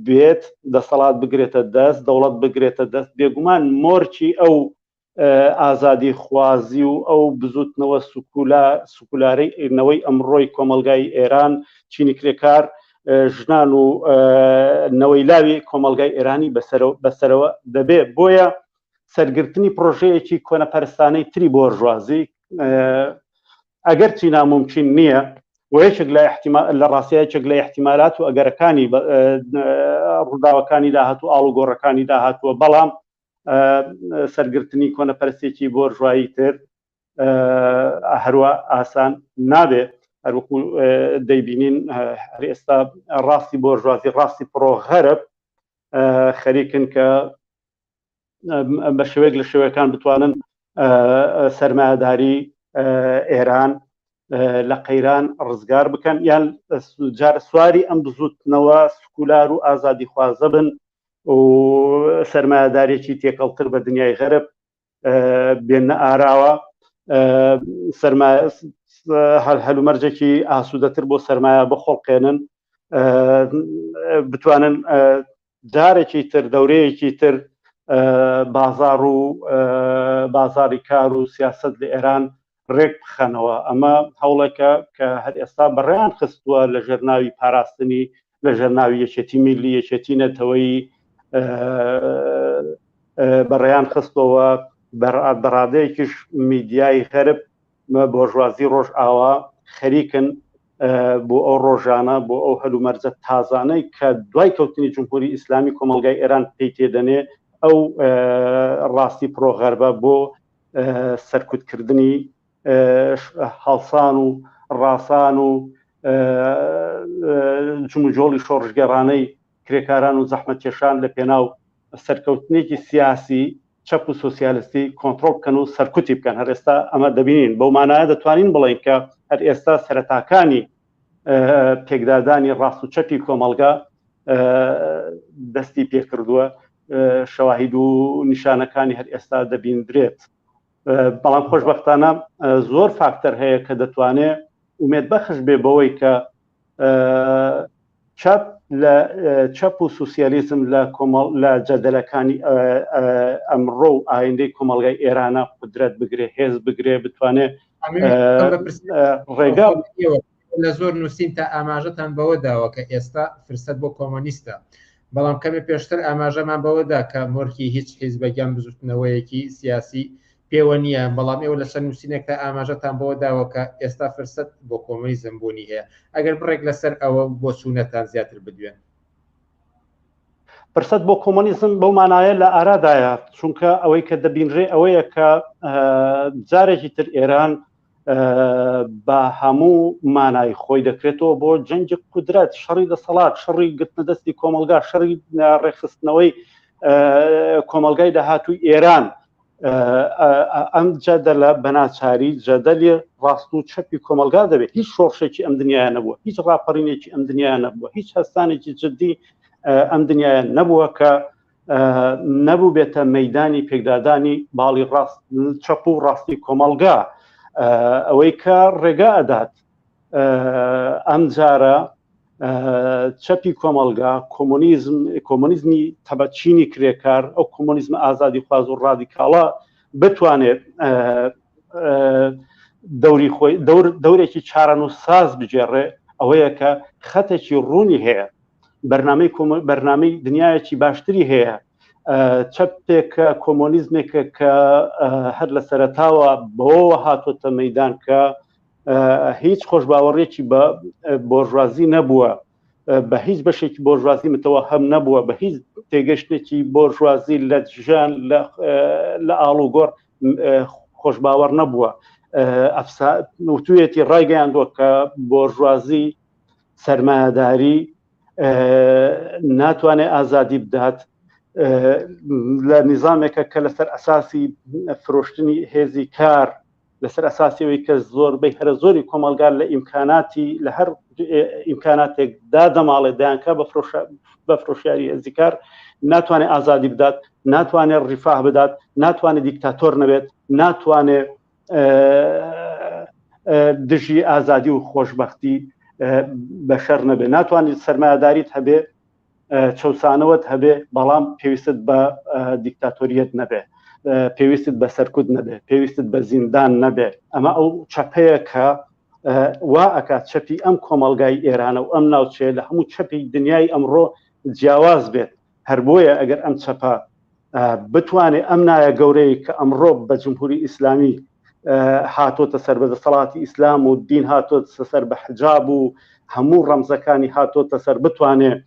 بێت دەسەڵات بگرێتە دەست دەوڵەت بگرێتە دەست بێگومان مۆرچی ئەو ئازادی خوازی و ئەو بزوتنەوە سکولارەی ئەمڕۆی کۆمەلگای ئێران چینی کرێکار ژنان و نەوەی لاوی کۆمەلگای ئێرانی بەسەرەوە دەبێت بۆیە سەرگرتنی پرۆژەیەکی کۆنەپەرستانەی تری بۆرژوازی ئەگەر چی ناممکن نییە وەیەکێک لە ڕاستیەکێک لە احتیمالات و ئەگەرەکانی ڕووداوەکانی داهاتوو ئاڵ و گۆڕەکانی داهاتووە بەڵام سەرگرتنی کۆنەپەرستێکی بۆرژوایی تر هەروە ئاسان نابێت هەروەکو دەیبینین هەر ئێستا ڕاستی بۆرژوازی ڕاستی پرۆغەرب خەریکن کە بە شێوەیەک لە شێوەکان بتوانن سەرمایه‌داری ئێران لە قەیران ڕزگار بکەن یان جار سواری ئەم بزوتنەوە سکولار و ئازادی خوازە بن و سەرمایه‌دارێکی تێکەڵتر بە دنیای غەرب بێنە ئاراوە هەلومەرجێکی ئاسوودەتر بۆ سەرمایە بخۆڵقێنن بتوانن جارێکی تر دەورەیەکی تر بازار و بازاری کار و سیاست لە ئێران ڕێک بخەنەوە ئەمە هەوڵێکە کە هەر ئێستا بەڕێیان خستووە لە ژێرناوی پاراستنی لە ژێرناوی یەکێتی میلی یەکێتی نەتەوەی بەڕێیان خستەوە بەڕادەیەکیش میدیای غەرب بۆژوازی ڕۆژ ئاوا خەریکن بۆ ئەو ڕۆژانە بۆ ئەو هەلومەرجە تازانەی کە دوای کەوتنی جمهوری ئیسلامی کۆمەلگای ئێران پێی تێدەنێ ئەو ڕاستی پرۆغەربە بۆ سەرکوتکردنی هەڵسان و ڕاسان و جموجۆڵی شۆڕژگەڕانەی کرێکاران و زەحمەتکێشان لە پێناو سەرکەوتنێکی سیاسی چەپ و سۆسیالیستی کۆنتڕۆڵ بکەن و سەرکوتی بکەن هەر ئێستا ئەمە دەبینین بەو مانایە دەتوانین بڵێن کە هەر ئێستا سەرەتاکانی پێکدادانی ڕاست و چەپی کۆمەلگا دەستی پێکردووە شەواهید و نیشانەکانی هەر ئێستا دەبیندرێت بەڵام خۆشبەختانە زۆر فاکتەر هەیە کە دەتوانێت ئومێدبەخش بێ بەوەی کە چەپ و سوسیالیزم لە جەدەلەکانی ئەمڕۆ و ئایندەی کۆمەڵگای ئێرانە قدرەت بگرێ، هێز بگرێ، بتوانێت ڕێگا لە زۆر نووسین تا ئاماژەتان بەوە داوە کە ئێستا فرسەت بۆ کۆمۆنیستە، بەڵام کەمێ پێشتر ئاماژەمان بەوەدا کە مۆرکی هیچ حیزبەگیان بزوتنەوەیەکی سیاسی پێوە نییە، بەڵام ئێوە لە چەند نووسینێکتا ئاماژەتان بەوە داوە کە ئێستا فرسەت بۆ کۆمۆنیزم بوونی هەیە. ئەگەر بڕێک لەسەر ئەوە بۆ چوونەتان زیاتر بدوێن. فرسەت بۆ کۆمۆنیزم بەو مانایە لە ئارادایە، چونکە ئەوەی کە دەبینرێ ئەوەیە کە جارێکی تر ئێران بە هەموو مانای خۆی دەکرێتەوە بۆ جەنجی قودرەت، شەڕی دەسەڵات، شەڕی گرتنەدەستی کۆمەلگا، شەڕی ڕێخستنەوەی کۆمەلگای داهاتووی ئێران. ئەم جەدەلە بەناچاری جەدەلی ڕاست و چەپی کۆمەلگا دەبێت. هیچ شۆڕشێکی ئەم دنیاە نەبووە، هیچ ڕاپەڕینێکی ئەم دنیاە نەبووە، هیچ هەستانێکی جدی ئەم دنیاە نەبووە کە نەبوو بێتە مەیدانی پێکدادانی باڵی ڕاست چەپ و ڕاستی کۆمەلگا. ئەوەی کە ڕێگا ئەدات ئەم جارە چەپی کۆمەلگا کۆمۆنیزمی تەبەچینی کرێکار، ئەو کۆمۆنیزم ئازادی خواز و ڕادیکاڵە بتوانێت دەورێکی چارەنووساز بجێڕێ. ئەوەیە کە خەتێکی ڕوونی هەیە، بەرنامەی دنیایەکی باشتری هەیە، چەپێکە کۆمۆنیزمێکە کە هەر لە سەرەتاوە بەوە هاتۆتە مەیدان کە هیچ خۆشباوەڕێکی بە بۆژوازی نەبووە، بە هیچ بەشێکی بۆژوازی متەوەهم نەبووە، بە هیچ تێگەشتێکی بۆژوازی لە ژیان لە ئاڵوگۆڕ خۆشباوەڕ نەبووە. وتوێتی ڕایگەیاندووە کە بۆژوازی سەرمایەداری ناتوانێت ئازادی بدات لە نظامێکە کە لەسەر ئەساسی فرۆشتنی هێزی کار، لەسەر ئەساسیەوەی کە زۆربەی هەرە زۆری کۆمەلگار لە ئیمکاناتی لە هەر ئیمکاناتێکدا دەماڵێت دایانکە بە فرۆشیاری هێزی کار، ناتوانێت ئازادی بدات، ناتوانێت ڕیفاه بدات، ناتوانێت دیکتاتۆر نەبێت، ناتوانێت دژی ئازادی و خۆشبەختی بەشەر نەبێت، ناتوانێت سەرمایەداریت هەبێ، چەسانەوەت هەبێ، بەڵام پێویستت بە دیکتاتۆریەت نەبێ، پێویستت بە سەرکوت نەبێ، پێویستت بە زیندان نەبێ. ئەمە ئەو چەپەیە کە وا ئەکات چەپی ئەم کۆمەلگای ئێرانە و ئەم ناوچەیە لە هەموو چەپی دنیای ئەمڕۆ جیاواز بێت. هەر بۆیە ئەگەر ئەم چەپە بتوانێت ئەم نایە گەورەی کە ئەمڕۆ بە جمهوری ئیسلامی هاتۆتە سەر بەدەسەڵاتی ئیسلام و دین هاتۆتە سەر بە حجاب و هەموو ڕەمزەکانی هاتۆتە سەر بتوانێت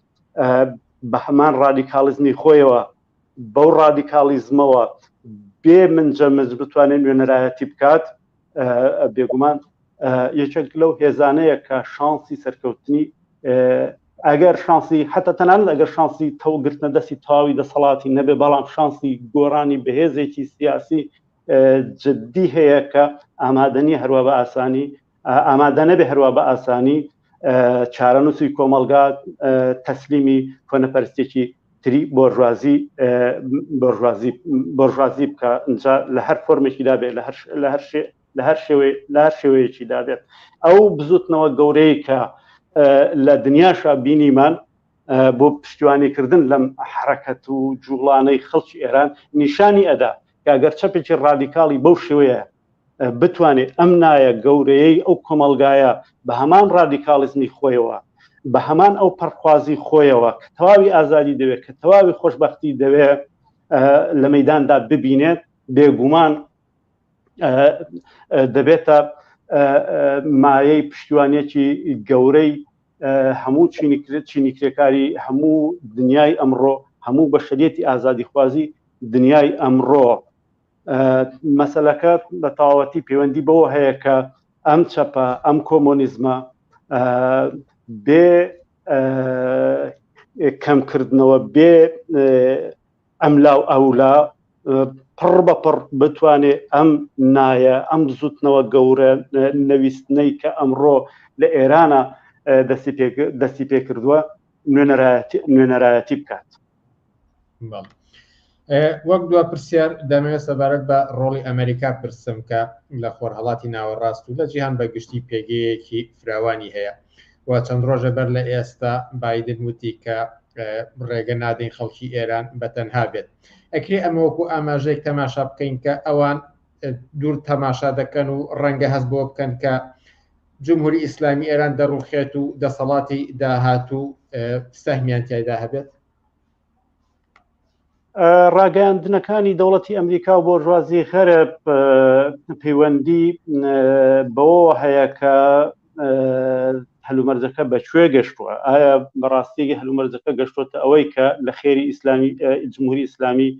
بە هەمان ڕادیکالیزمی خۆیەوە بەو ڕادیکالیزمەوە بێ منجەمز بتوانێت نوێنەرایەتی بکات، بێگومان یەکێک لەو هێزانەیە کە شانسی سەرکەوتنی ئەگەر شانسی حتا تەنانەت ئەگەر شانسی تەوگرتنە دەستی تەواوی دەسەڵاتی نەبێ، بەڵام شانسی گۆڕانی بەهێزێکی سیاسی جددی هەیە کە ئامادەنی هەروە بە ئاسانی ئامادە نەبێ هەروە بە ئاسانی چارەنووسی کۆمەلگا تەسلیمی کۆنەپەرستێکی تری بۆژوازی بکە اینجا لە هەر فۆرمێکی دابێت لە هەر شێوەیەکی دابێت. ئەو بزوتنەوە گەورەی کە لە دنیاشا بینیمان بۆ پشتیوانیکردن لەم حرەکەت و جوڵانەی خەڵکی ئێران نیشانی ئەدا کە ئەگەر چەپێکی ڕادیکاڵی بەو شێوەیە بتوانێت ئەم نایە گەورەیەی ئەو کۆمەلگایە بە هەمان ڕادیکالیزمی خۆیەوە، بە هەمان ئەو پەرخوازی خۆیەوە کە تەواوی ئازادی دەوێت، کە تەواوی خۆشبەختی دەوێت لە مەیداندا ببینێت، بێگومان دەبێتە مایەی پشتیوانێکی گەورەی هەموو چینی کرێکاری هەموو دنیای ئەمڕۆ، هەموو بەشەریەتی ئازادی خوازی دنیای ئەمڕۆ. مەسەلەکە بە تەواوەتی پەیوەندی بەوە هەیە کە ئەم چەپە ئەم کۆمۆنیزمە بێ کەمکردنەوە بێ ئەملاو ئەولا پڕ بە پڕ بتوانێت ئەم نایە ئەم زوتنەوە گەورە نەویستنەی کە ئەمڕۆ لە ئێرانە دەستی پێ کردووە نوێنەرایەتی بکات. وەک دو پرسیار دەمەوێت سەبارەت بە ڕۆڵی ئەمریکا پرسم کە لە خۆرهەڵاتی ناوەڕاست و لە جیهان بەگشتی پێگەیەکی فراوانی هەیە و چەند ڕۆژە بەر لە ئێستا بایدن وتی کە ڕێگە نادەین خەڵکی ئێران بەتەنها بێت. ئەکرێ ئەمە وەکو ئاماژەیەک تەماشا بکەین کە ئەوان دوور تەماشا دەکەن و ڕەنگە هەست بۆ بکەن کە جمهوری ئیسلامی ئێران دەڕوخێت و دەسەڵاتی داهاتوو سەهمیان تایدا هەبێت. ڕاگەاندنەکانی دەوڵەتی ئەمریکا و بۆرژوازی غەرب پەیوەندی بەوە هەیە کە هەلومەرجەکە بەکوێ گەشتووە، ئایا بەڕاستیەکی هەلومەرجەکە گەشتوتە ئەوەی کە لە خێری ئیسلامی جمهوری ئیسلامی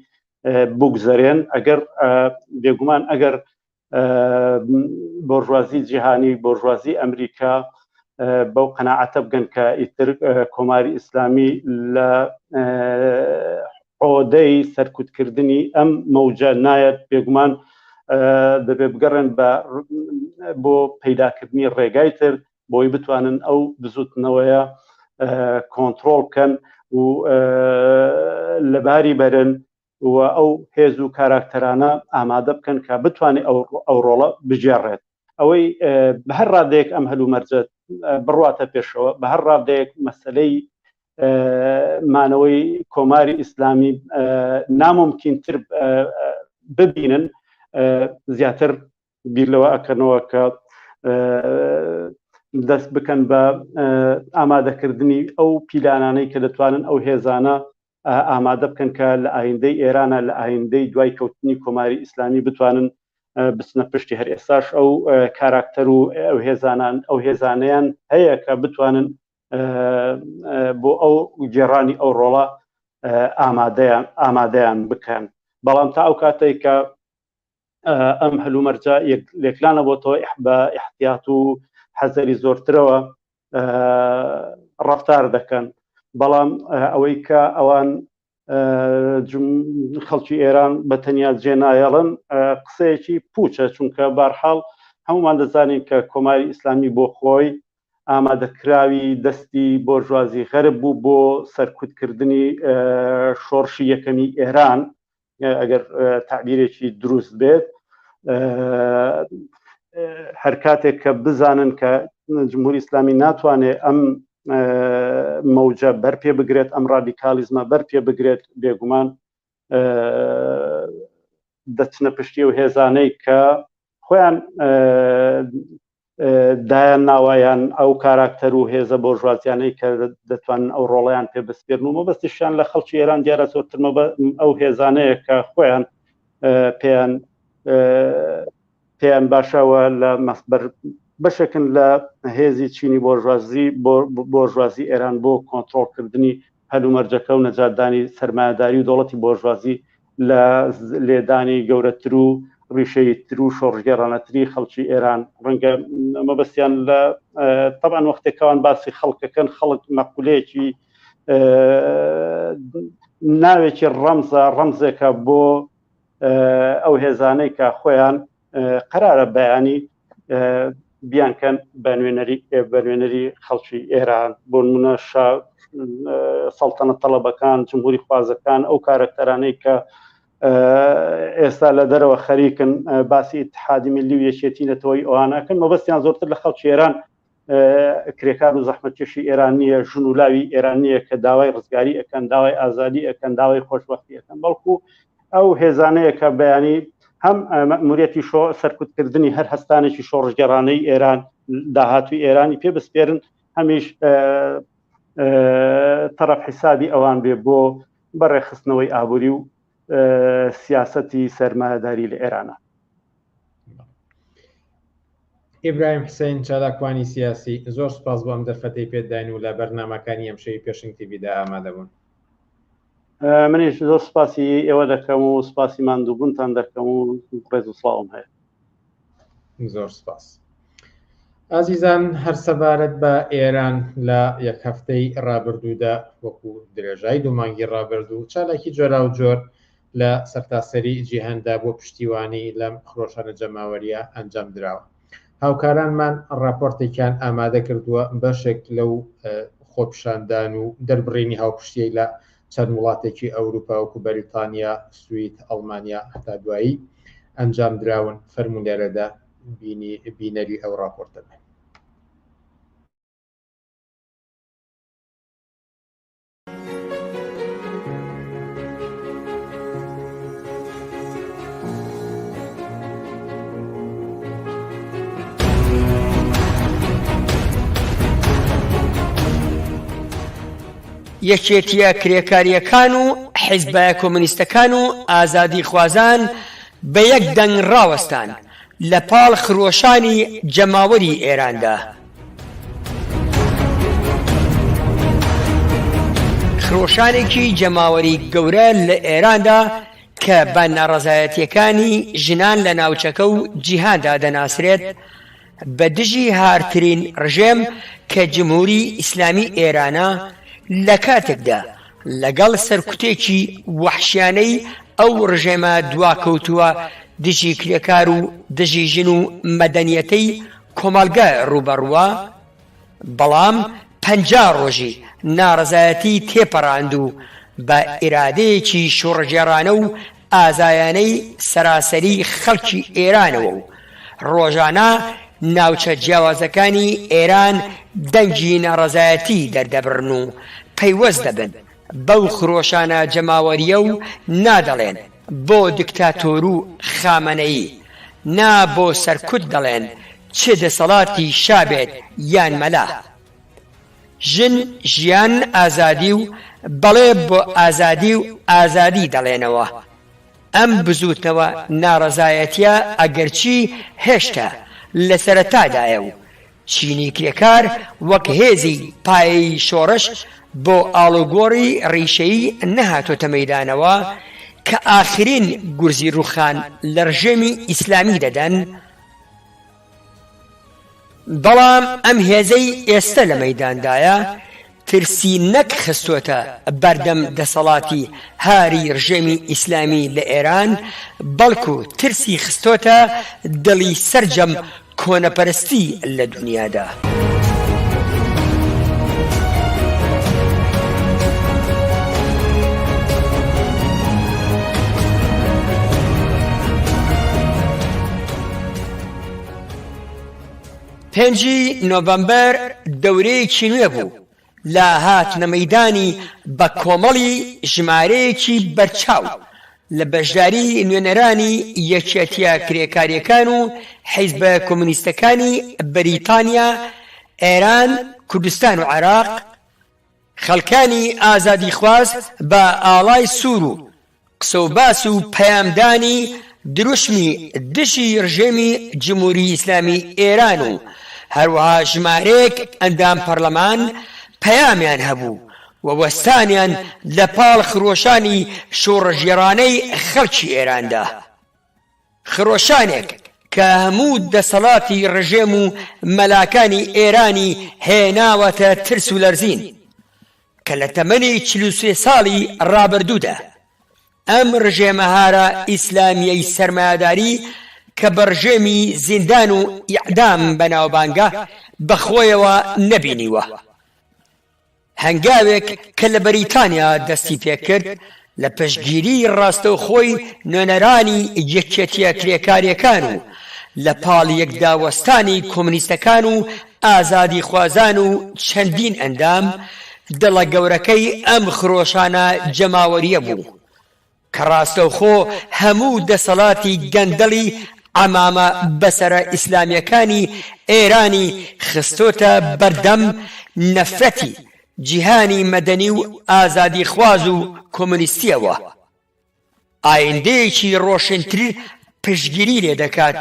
بگوزارێن ئەگەر بێگومان ئەگەر بۆرژوازی جیهانی بۆرژوازی ئەمریکا بەو قەناعەتە بگەن کە ئیتر کۆماری ئیسلامی لە عۆدەی سەرکوتکردنی ئەم مەوجە نایەت، بێگومان دەبێ بگەڕێن بۆ پەیداکردنی ڕێگای تر بۆی بتوانن ئەو بزوتنەوەیە کۆنتترۆل بکەن و لەباری بەرن و ئەو هێز و کاراکتەرانە ئامادە بکەن کە بتوانێت ئەو ڕۆڵە بجێڕێت. ئەوەی بە هەر ڕادەیەک ئەم هەلومەرجە بڕواتە پێشەوە، بە هەر ڕادەیەک مەسەلەی مانەوەی کۆماری ئیسلامی ناممکنتر ببینن زیاتر بیر لەوە ئەکەنەوە کە دەست بکەن بە ئامادەکردنی ئەو پیلانانەی کە دەتوانن ئەو هێزانە ئامادە بکەن کە لە ئایندەی ئێرانە لە ئایندەی دوای کەوتنی کۆماری ئیسلامی بتوانن بچنە پشتی هەر ئێستاش ئەو کاراکتەر و ئەو هێزانیان هەیە کە بتوانن بۆ ئەو گێڕانی ئەو ڕۆڵە ئامادەیان بکەن. بەڵام تا ئەو کاتێک کە ئەم هەلومەرجە لێکلانە بۆتەوە بە احتیاط و حەزەری زۆرترەوە ڕەفتار دەکەن. بەڵام ئەوەی کە ئەوان خەڵکی ئێران بە تەنیا جێنایەڵن قسەیەکی پوچە، چونکە بارحاڵ هەمومان دەزانین کە کۆماری ئیسلامی بۆ خۆی ئامادەکراوی دەستی بۆرژوازی غەرب بوو بۆ سەرکوتکردنی شۆڕشی یەکەمی ئێران، ئەگەر تعبیرێکی دروست بێت. هەر کاتێک کە بزانن کە جمهوری ئیسلامی ناتوانێت ئەم مەوجە بەرپێ بگرێت، ئەم ڕادیکالیزمە بەرپێ بگرێت، بێگومان دەچنە پشتی و هێزانەی کە خۆیان دایان ناوایان ئەو کاراکتەر و هێزە بۆرژوازیانەی کە دەتوانن ئەو ڕۆڵیان پێ بەسپێرن و مەبەستیشیان لە خەڵکی ئێران دیارە زۆرترمە ئەو هێزانەیە کە خۆیان پێیان باشەوە لە مەسبەر بەشێکن لە هێزی چینی بۆرژوازی ئێران بۆ کۆنتترۆلکردنی هەلومەرجەکە و نەجاتدانی سەرمایه‌داری و دەوڵەتی بۆرژوازی لە لێدانی گەورەتر و ڕیشەی تر و شۆڕژگەڕانەتری خەڵکی ئێران. ڕەنگە مەبەستیان لە طبعاً وەختێکەوان باسی خەڵکەکەن، خەڵک مەقولەیەکی ناوێکی ڕەمزێکە بۆ ئەو هێزانەی کە خۆیان قەرارە بەیانی بیانکەن بە نوێنەری خەڵکی ئێران. بۆ نمونە سەڵتەنە تەڵەبەکان، جمهوری خوازەکان، ئەو کارەکتەرانەی کە ئێستا لە دەرەوە خەریکن باسی اتحادی ملی و یەکێتی نەتەوەی ئەوانەکەن، مەبەستیان زۆرتر لە خەڵکی ئێران کرێکار و زەحمەتکێشی ئێرانیە، ژن و لاوی ئێرانیە کە داوای ڕزگاری ئەکەن، داوای ئازادی ئەکەن، داوای خۆشبەختی ئەکەن، بەڵکو ئەو هێزانەیە کە بەیانی هەم مەموریەتی سەرکوتکردنی هەر هەستانێکی شۆڕژگەڕانەی ئێران داهاتوی ئێرانی پێ بسپێرن، هەمیش تەرەف حیسابی ئەوان بێ بۆ بەڕێخستنەوەی ئابووری و سیاسەتی سەرمایه‌داری لە ئێرانە. ئیبراهیم حسین چالاکوانی سیاسی، زۆر سپاس بۆ ئەم دەرفەتەی پێداین و لە بەرنامەکانی ئەمشەوی پێشنگ تیڤیدا ئامادەبوون. منیش زۆر سپاسی ئێوە دەکەم و سپاسی ماندووبوونتان دەکەم و ڕێز و سڵاوم هەیە. زۆر سپاس. ئازیزان، هەر سەبارەت بە ئێران لە یەک هەفتەی ڕابردوودا وەکو درێژایی دوو مانگی ڕابردوو چالاکی جۆرا و جۆر لە سەرتاسەری جیهاندا بۆ پشتیوانی لەم خڕۆشانە جەماوەریە ئەنجام دراوە. هاوکارانمان ڕاپۆرتێکیان ئامادە کردووە بەشێک لەو خۆپیشاندان و دەربڕینی هاوپشتیەی لە چەند وڵاتێکی ئەوروپا وەکو بەریتانیا، سوید، ئەڵمانیا هەتا دوایی ئەنجام دراون. فەرمونێرەدا بینەری ئەو راپۆرتە بێت. یەکێتیە کرێکاریەکان و حیزبە کۆمونیستەکان و ئازادی خوازان بە یەک دەنگ ڕاوەستان لە پاڵ خرۆشانی جەماوەری ئێراندا. خرۆشانێکی جەماوەری گەورە لە ئێراندا کە بە ناڕەزایەتیەکانی ژنان لە ناوچەکە و جیهاندا دەناسرێت بە دژی هارترین ڕژێم کە جمهوری ئیسلامی ئێرانە لە کاتێکدا لەگەڵ سەرکوتێکی وەحشیانەی ئەو ڕژێمە دواکەوتووە دژی کرێکار و دژی ژن و مەدەنیەتەی کۆمەڵگە ڕوبەڕوە، بەڵام 50 ڕۆژی ناڕەزایەتی تێپەڕاند و بە ئیرادەیەکی شوڕژێڕانە و ئازایانەی سەراسەری خەڵکی ئێرانەوە و ڕۆژانە ناوچە جیاوازەکانی ئێران دەنگی ناڕەزایەتی دەردەبرن و پەیوەست دەبن بەو خرۆشانە جەماوەریە و نادەڵێن بۆ دکتاتۆر و خامەنەیی، نا بۆ سەرکوت دەڵێن چ دەسەڵاتی شابێت یان مەلا. ژن ژیان ئازادی و بەڵێ بۆ ئازادی و ئازادی دەڵێنەوە. ئەم بزوتنەوە ناڕەزایەتیە ئەگەرچی هێشتا لە سەرەتادایە و چینی کرێکار وەک هێزی پایەی شۆڕش بۆ ئاڵوگۆڕی ڕیشەیی نەهاتۆتە مەیدانەوە کە ئاخرین گورزی ڕوخان لە ڕژێمی ئیسلامی دەدەن. بەڵام ئەم هێزەی ئێستا لە مەیداندایە ترسی نەک خستۆتە بەردەم دەسەڵاتی هاری ڕژێمی ئیسلامی لە ئێران، بەڵکو ترسی خستۆتە دڵی سەرجەم کۆنەپەرستی لە دنیادا. پێنجی نۆڤەمبەر دەورەیەکی نوێ بوو لە هاتنە مەیدانی بە کۆمەڵی ژمارەیەکی بەرچاو لە بەشداری نوێنەرانی یەکێتیە کرێکاریەکان و حیزبە کۆمونیستەکانی بەریتانیا، ئێران، کوردستان و عێراق، خەڵکانی ئازادی خواز بە ئاڵای سوور و قسە و باس و پەیامدانی دروشمی دشی ڕژێمی جمهوری ئیسلامی ئێران و هەروەها ژمارەیەک ئەندام پەرلەمان پەیامیان هەبوو و وەستانیان لە پاڵ خرۆشانی شۆڕەژێڕانەی خەڵکی ئێراندا. خرۆشانێک کە هەموو دەسەڵاتی ڕژێم و مەلاکانی ئێرانی هێناوەتە ترس و لەرزین کە لە تەمەنی 43 ساڵی ڕابردوودا ئەم ڕژێمە هارە ئیسلامیەی سەرمایەداری کە بەڕژێمی زیندان و ئیعدام بەناوبانگە بەخۆیەوە نەبینیوە. هەنگاوێک کە لە بەریتانیا دەستی پێکرد لە پشتگیری ڕاستەوخۆی نوێنەرانی یەکێتیە کرێکاریەکان و لە پاڵ یەکداوەستانی کۆمونیستەکان و ئازادی خوازان و چەندین ئەندام، دڵە گەورەکەی ئەم خرۆشانە جەماوەریە بوو کە ڕاستەوخۆ هەموو دەسەڵاتی گەندەڵی عەمامە بەسەرە ئیسلامیەکانی ئێرانی خستۆتە بەردەم نەفرەتی جیهانی مەدەنی و ئازادی خواز و کۆمونیستیەوە. ئایندەیەکی ڕۆشنتر پشتگیری لێ دەکات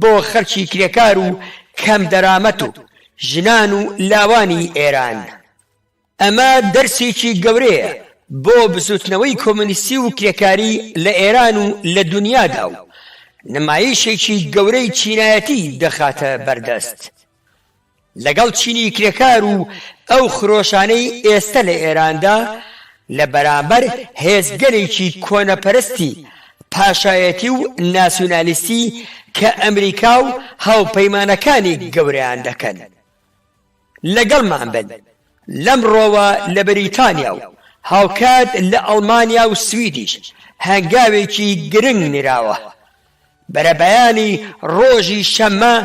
بۆ خەڵکی کرێکار و کەم دەرامەت و ژنان و لاوانی ئێران. ئەمە دەرسێکی گەورەیە بۆ بزوتنەوەی کۆمونیستی و کرێکاری لە ئێران و لە دنیادا و نمایشێکی گەورەی چینایەتی دەخاتە بەردەست. لەگەڵ چینی کرێکار و ئەو خرۆشانەی ئێستا لە ئێراندا لە بەرامبەر هێزگەرێکی کۆنەپەرستی پاشایەتی و ناسیۆنالیستی کە ئەمریکا و هاوپەیمانەکانی گەورەیان دەکەن. لەگەڵمان بن لەمڕۆوە لە بەریتانیا و هاوکات لە ئەڵمانیا و سویدیش هەنگاوێکی گرنگ نراوە. بەرەبەیانی ڕۆژی شەممە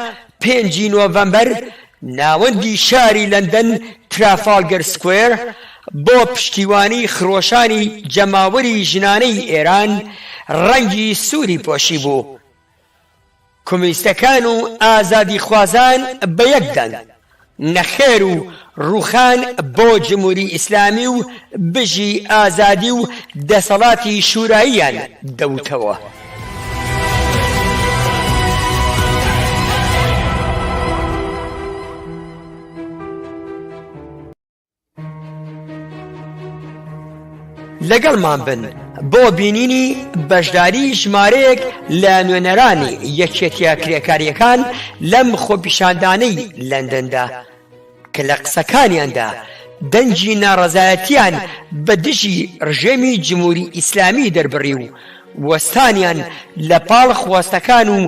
5 نۆڤەمبەر ناوەندی شاری لەندەن ترافالگەر سکوێر بۆ پشتیوانی خرۆشانی جەماوەری ژنانەی ئێران ڕەنگی سووری پۆشی بوو. کۆمونیستەکان و ئازادی خوازان بەیەکدان نەخێر و ڕوخان بۆ جمهوری ئیسلامی و بژی ئازادی و دەسەڵاتی شوراییان دەوتەوە. لەگەڵمان بن بۆ بینینی بەشداری ژمارەیەک لە نوێنەرانی یەکێتیە کرێکاریەکان لەم خۆپیشاندانەی لەندەندا کە لە قسەکانیاندا دەنجی ناڕەزایەتیان بە دژی ڕژێمی جمهوری ئیسلامی دەربڕی و وەستانیان لە پاڵ خواستەکان و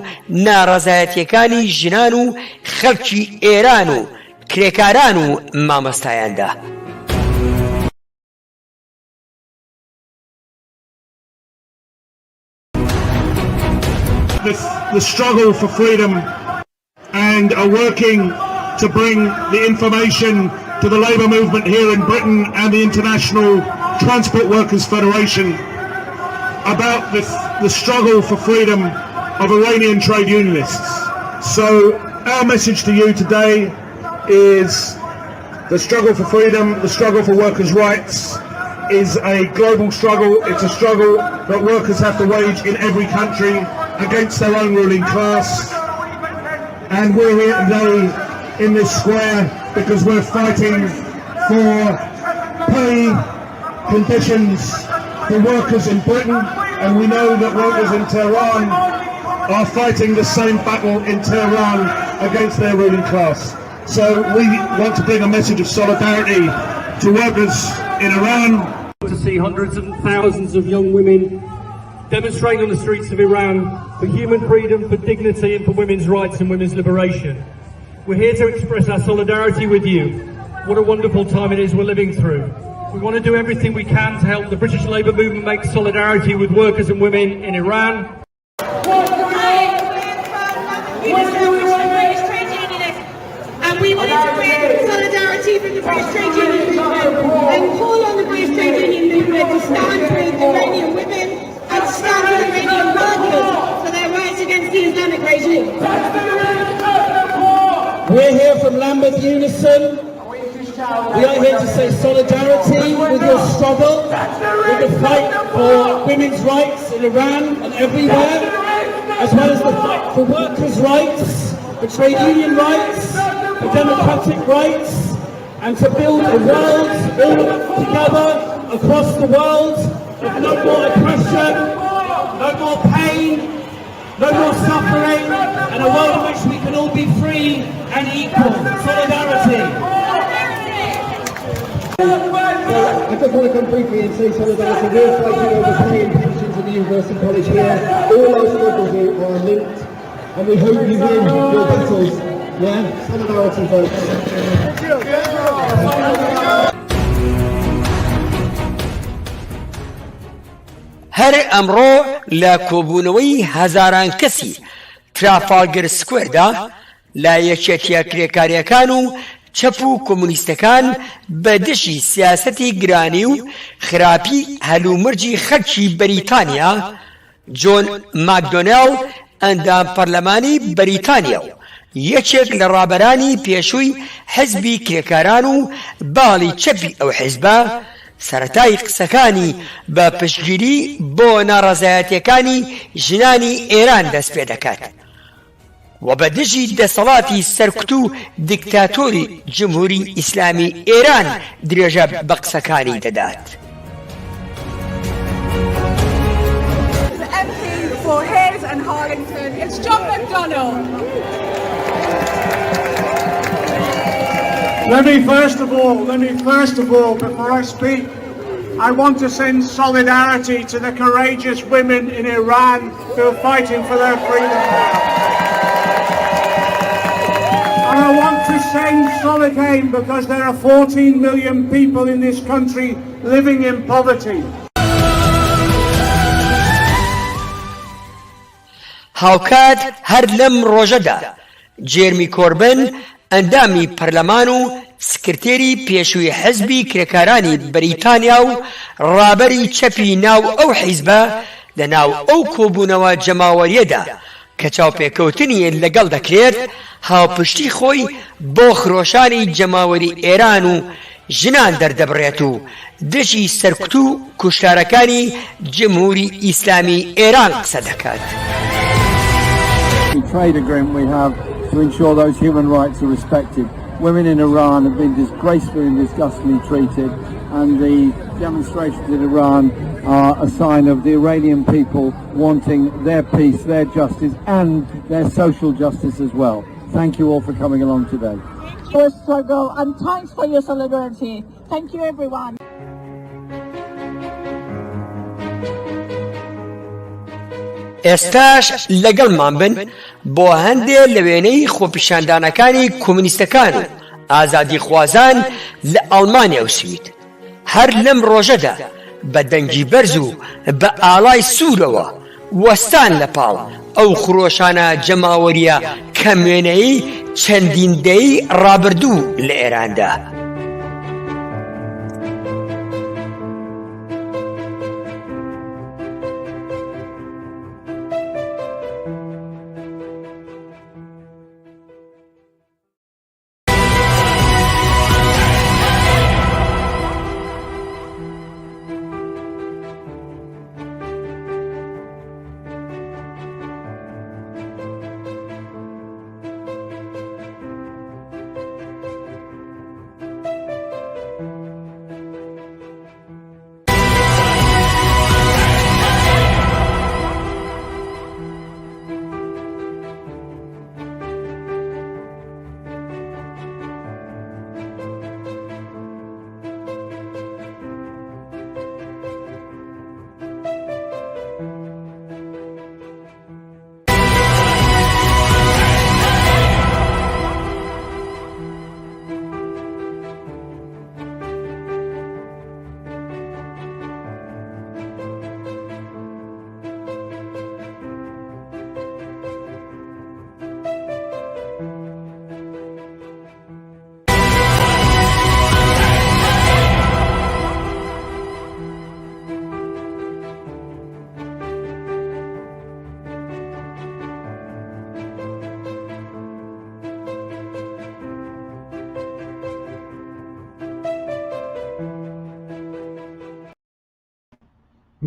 ناڕەزایەتیەکانی ژنان و خەڵکی ئێران و کرێکاران و مامۆستایاندا. The struggle for freedom and are working to bring the information to the labour movement here in Britain and the International Transport Workers Federation about the struggle for freedom of Iranian trade unionists. So our message to you today is the struggle for freedom, the struggle for workers' rights is a global struggle. It's a struggle that workers have to wage in every country against their own ruling class, and we're here today in this square because we're fighting for pay conditions for workers in Britain, and we know that workers in Tehran are fighting the same battle in Tehran against their ruling class. So we want to bring a message of solidarity to workers in Iran. To see hundreds and thousands of young women demonstrating on the streets of Iran for human freedom, for dignity and for women's rights and women's liberation. We're here to express our solidarity with you. What a wonderful time it is we're living through. We want to do everything we can to help the British Labour movement make solidarity with workers and women in Iran. And we want to create solidarity from the British Trade Union movement and call on the British Trade Union movement to stand with Iranian women and stand with Iranian workers for their rights against the Islamic regime. We're here from Lambeth Unison. We are here to say solidarity with your struggle, with the fight for women's rights in Iran and everywhere, as well as the fight for workers' rights, for trade union rights, for democratic rights, and to build a world all together across the world with no more oppression, no more pain, no more suffering, and a world in which we can all be free and equal. Solidarity. I just want to come briefly and say solidarity. We're fighting over pay and pensions in the University College here. All our struggles are linked, and we hope you win your battles. Yeah, solidarity, folks. هەر ئەمڕۆ لە کۆبوونەوەی هەزاران کەسی ترافالگەر سکوێردا لە یەکێتیە کرێکاریەکان و چەپ و کۆمونیستەکان بە دژی سیاسەتی گرانی و خراپی هەلومەرجی خەڵکی بەریتانیا جۆن ماکدۆنێڵ ئەندام پەرلەمانی بەریتانیا و یەکێک لە ڕابەرانی پێشووی حیزبی کرێکاران و باڵی چەپی ئەو حیزبە سەرەتای قسەکانی بە پشتگیری بۆ ناڕەزایەتیەکانی ژنانی ئێران دەست پێ دەکات و بە دژی دەسەڵاتی سەرکوت و دیکتاتۆری جمهوری ئیسلامی ئێران درێژە بە قسەکانی دەدات. For Hayes and Harlington, it's John McDonnell. Let me first of all, before I speak, I want to send solidarity to the courageous women in Iran who are fighting for their freedom. And I want to change Solidheim because there are 14 million people in this country living in poverty. هاوکات هەر لەم ڕۆژەدا جێرمی کۆربن ئەندامی پەرلەمان و سکرتێری پێشووی حزبی کرێکارانی بەریتانیا و ڕابەری چەپی ناو ئەو حیزبە لە ناو ئەو کۆبوونەوە جەماوەریەدا کە چاوپێکەوتنی لەگەڵ دەکرێت هاوپشتی خۆی بۆ خرۆشانی جەماوەری ئێران و ژنان دەردەبڕێت و دژی سەرکوت و کوشتارەکانی جمهوری ئیسلامی ئێران قسە دەکات. The trade agreement we have to ensure those human rights are respected. Women in Iran have been disgracefully and disgustingly treated, and the demonstrations in Iran are a sign of the Iranian people wanting their peace, their justice and their social justice as well. Thank you all for coming along today. Thank you for your struggle and thanks for your solidarity. Thank you everyone. ئێستاش لەگەڵمان بن بۆ هەندێک لە وێنەی خۆپیشاندانەکانی کۆمونیستەکان و ئازادی خوازان لە ئەڵمانیا و سوید هەر لەم ڕۆژەدا بە دەنگی بەرز و بە ئاڵای سوورەوە وەستان لە پاڵ ئەو خرۆشانە جەماوەریە کە وێنەی چەندین دەی ڕابردوو لە ئێراندا.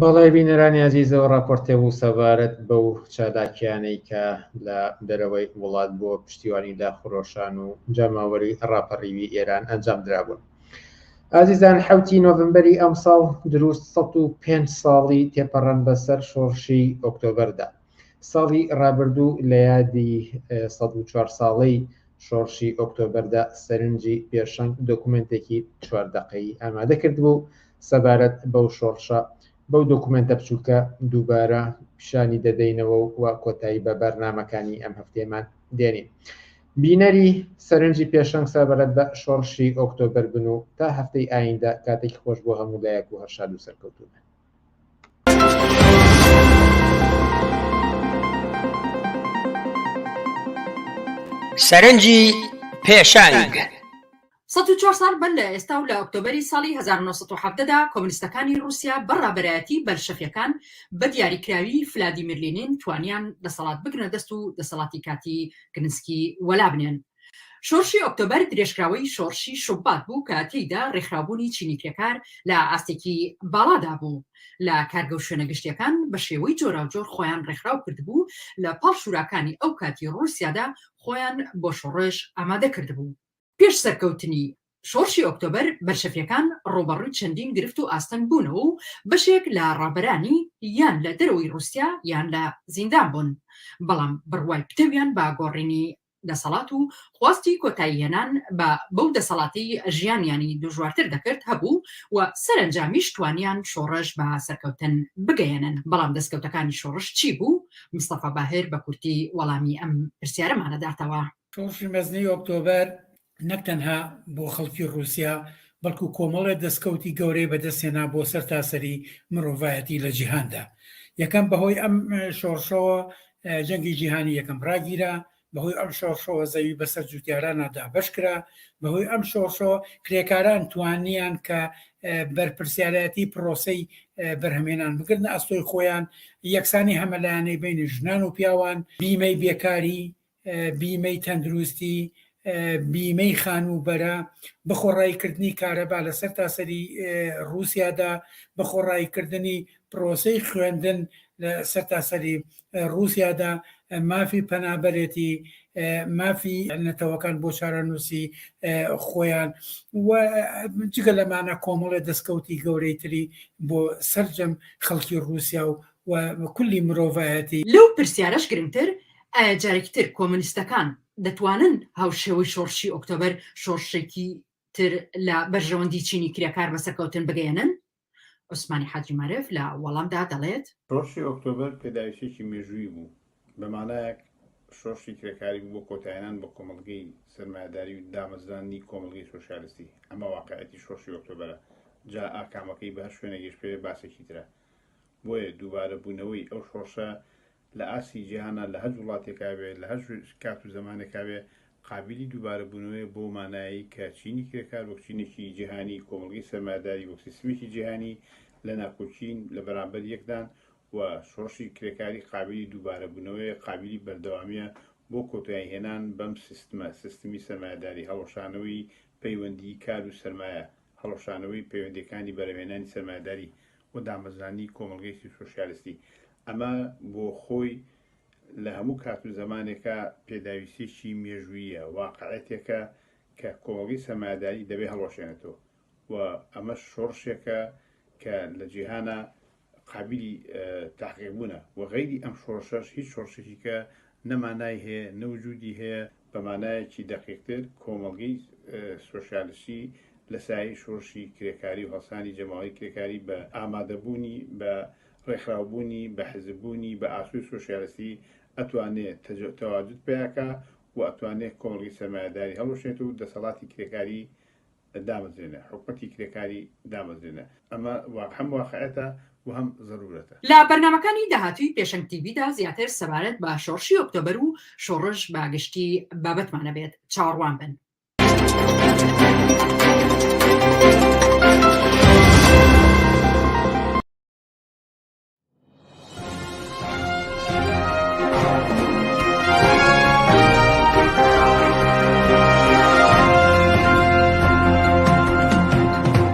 بەڵێ بینەرانی عەزیزەوە ڕاپۆرتێ بوو سەبارەت بەو چالاکیانەی کە لە دەرەوەی وڵات بۆ پشتیوانی داخڕۆشان و جەماوەری ڕاپەڕیوی ئێران ئەنجام درابوون. ئازیزان 7 نۆڤمبەری ئەم ساڵ دروست 105 ساڵی تێپەڕەن بەسەر شۆڕشی ئۆکتۆبەردا. ساڵی ڕابردوو لە یادی 104 ساڵەی شۆڕشی ئۆکتۆبەردا سەرنجی پێشەنگ دۆکومنتێکی 4 دقەیی ئامادە کردبوو سەبارەت بەو شۆڕشە. بەو دۆکومنتە بچووکە دووبارە پیشانی دەدەینەوە و کۆتایی بە بەرنامەکانی ئەم هەفتەیەمان دێنین. بینەری سەرنجی پێشەنگ سەبارەت بە شۆڕشی ئۆکتۆبەر بن و تا هەفتەی ئایندا کاتێکی خۆش بۆ هەموو لایەک و هەرشاد و سەرکەوتوبن. سەرنجی پێشەنگ 104 سال بەر لە ئێستا و لە ئۆکتۆبەری ساڵی 1970دا کۆمونیستەکانی رووسیا بەڕابەرایەتی بەلشەفیەکان بە دیاریکراوی ڤلادیمیر لێنین توانیان دەسەڵات بگرنە دەست و دەسەڵاتی کاتی گرنسکی وەلابنێن. شۆڕشی ئۆکتۆبەر درێژکراوەی شۆڕشی شوبات بوو کە تێیدا ڕێکخراوبوونی چینیکرێکار لە ئاستێکی باڵادا بوو. لە کارگە و شوێنە گشتیەکان بە شێوەی جۆراوجۆر خۆیان ڕێکخراو کردبوو لە پاڵ شوراکانی ئەو کاتی رووسیادا خۆیان بۆ شۆڕێژ ئامادە کردبوو. پێش سەرکەوتنی شۆڕشی ئۆکتۆبەر بەلشەفیەکان ڕۆبەڕووی چەندین گرفت و ئاستەنگ بوونەوە و بەشێک لە ڕابەرانی یان لە دەرەوەی رووسیا یان لە زیندان بوون. بەڵام بڕوای پتەویان بە گۆڕینی دەسەڵات و خواستی کۆتاییهێنان بە بەو دەسەڵاتی ژیانیانی دژوارتر دەکرد هەبوو و سەرنجامیش توانیان شۆڕش بە سەرکەوتن بگەێنن. بەڵام دەستکەوتەکانی شۆڕش چی بوو؟ مستەفا باهر بە کورتی وەڵامی ئەم پرسیارەمانەداتەوە. شۆڕشی مەزنی ئۆکتۆبەر نەک تەنها بۆ خەڵکی رووسیا بەڵکو کۆمەڵێ دەستکەوتی گەورەی بەدەستێنا بۆ سەر تاسەری مرۆڤایەتی لە جیهاندا. یەکەم بەهۆی ئەم شۆڕشەوە جەنگی جیهانی یەکەم ڕاگیرا، بەهۆی ئەم شۆڕشەوە زەوی بەسەر جوتیارانەدا بەشکرا، بەهۆی ئەم شۆڕشەوە کرێکاران توانیان کە بەرپرسیارەتی پرۆسەی بەرهەمێنان بگرنە ئەستۆی خۆیان، یەکسانی هەمەلایەنەی بینی ژنان و پیاوان، بیمەی بێکاری، بیمەی تەندروستی، بیمەی خانوبەرە، بخۆڕایکردنی کارەبا لەسەر تاسەری رووسیادا، بخۆڕایکردنی پرۆسەی خوێندن لە سەر تاسەری رووسیادا، مافی پەنابەرێتی، مافی نەتەوەکان بۆ چارەنووسی خۆیان و جگە لەمانە کۆمەڵە دەستکەوتی گەورەی تری بۆ سەرجەم خەڵکی رووسیا و کولی مرۆڤایەتی. لەو پرسیارەش گرنگتر ئایا جارێکتر کۆمونیستەکان دەتوانن هاوشێوەی شۆڕشی ئۆکتۆبەر شۆڕشێکی تر لە بەرژەوەندی چینی کرێکار بەسەرکەوتن بگەێنن؟ عوسمانی حاجی مارف لە وەڵامدا دەڵێت شۆڕشی ئۆکتۆبەر پێداویستێکی مێژووی بوو، بەمانایەک شۆڕشی کرێکاری بوو بۆ کۆتاییان بۆ کۆمەڵگەی سەرمایه‌داری و دامەزرانی کۆمەڵگەی سۆشیالیستی. ئەمە واقعەتی شۆڕشی ئۆکتۆبەرە، جا ئاکامەکەی بە هەر شوێنە گەشتپێ باسێکی ترە. بۆیە دووبارە بوونەوەی ئەو شۆڕشە لە ئاسی جیهانە لە هەر وڵاتێکا بێ لە هەر کات و زمانێکا بێ قابلی دووبارە بوونەوەی بۆ مانایی کە چینی کرێکار وەک چینێکی جیهانی، کۆمەڵگەی سەرمایه‌داری وەک سیستمێکی جیهانی لە ناکۆچین لە بەرامبەر یەکدان و شۆڕشی کرێکاری قابلی دووبارە بوونەوەی قابلی بەردەوامیە بۆ کۆتایی هێنان بەم سیستمی سەرمایه‌داری، هەڵەشانەوەی پەیوەندی کار و سەرمایە، هەڵەشانەوەی پەیوەندیەکانی بەرهەمهێنانی سەرمایه‌داری و دامەزرانی کۆمەڵگەی سۆشیالیستی. ئەمە بۆ خۆی لە هەموو کات و زمانێکە پێداویستێکی مێژوویە، واقعەتێکە کە کۆمەڵگەی سەرمایه‌داری دەبێ هەڵەشێنێتەوە و ئەمە شۆڕشێکە کە لە جیهانە قابلی تاقیبوونە و غەیری ئەم شۆڕشەش هیچ شۆڕشێکی کە نەمانای هەیە نەوجودی هەیە بەمانایەکی دەقیقتر کۆمەڵگەی سۆشیالیستی لە سایەی شۆڕشی کرێکاری و هەڵسانی جەماوەی کرێکاری بە ئامادەبوونی بە ڕێکخراوبوونی بە حزببوونی بە ئاسووی سۆشیالیستی ئەتوانێت تەواجد پێیاکە و ئەتوانێت کۆمەڵگەی سەرمایه‌داری هەڵوەشێت و دەسەڵاتی کرێکاری دامەزرێنە، حکومەتی کرێکاری دامەزرێنە. ئەمە هەم واقعەتە و هەم ضرورەتە. لە بەرنامەکانی داهاتووی پێشەنگ تیڤیدا زیاتر سەبارەت بە شۆڕشی ئۆکتۆبەر و شۆڕش باگشتی بابەتمانە بێت. چاوەڕوان بن.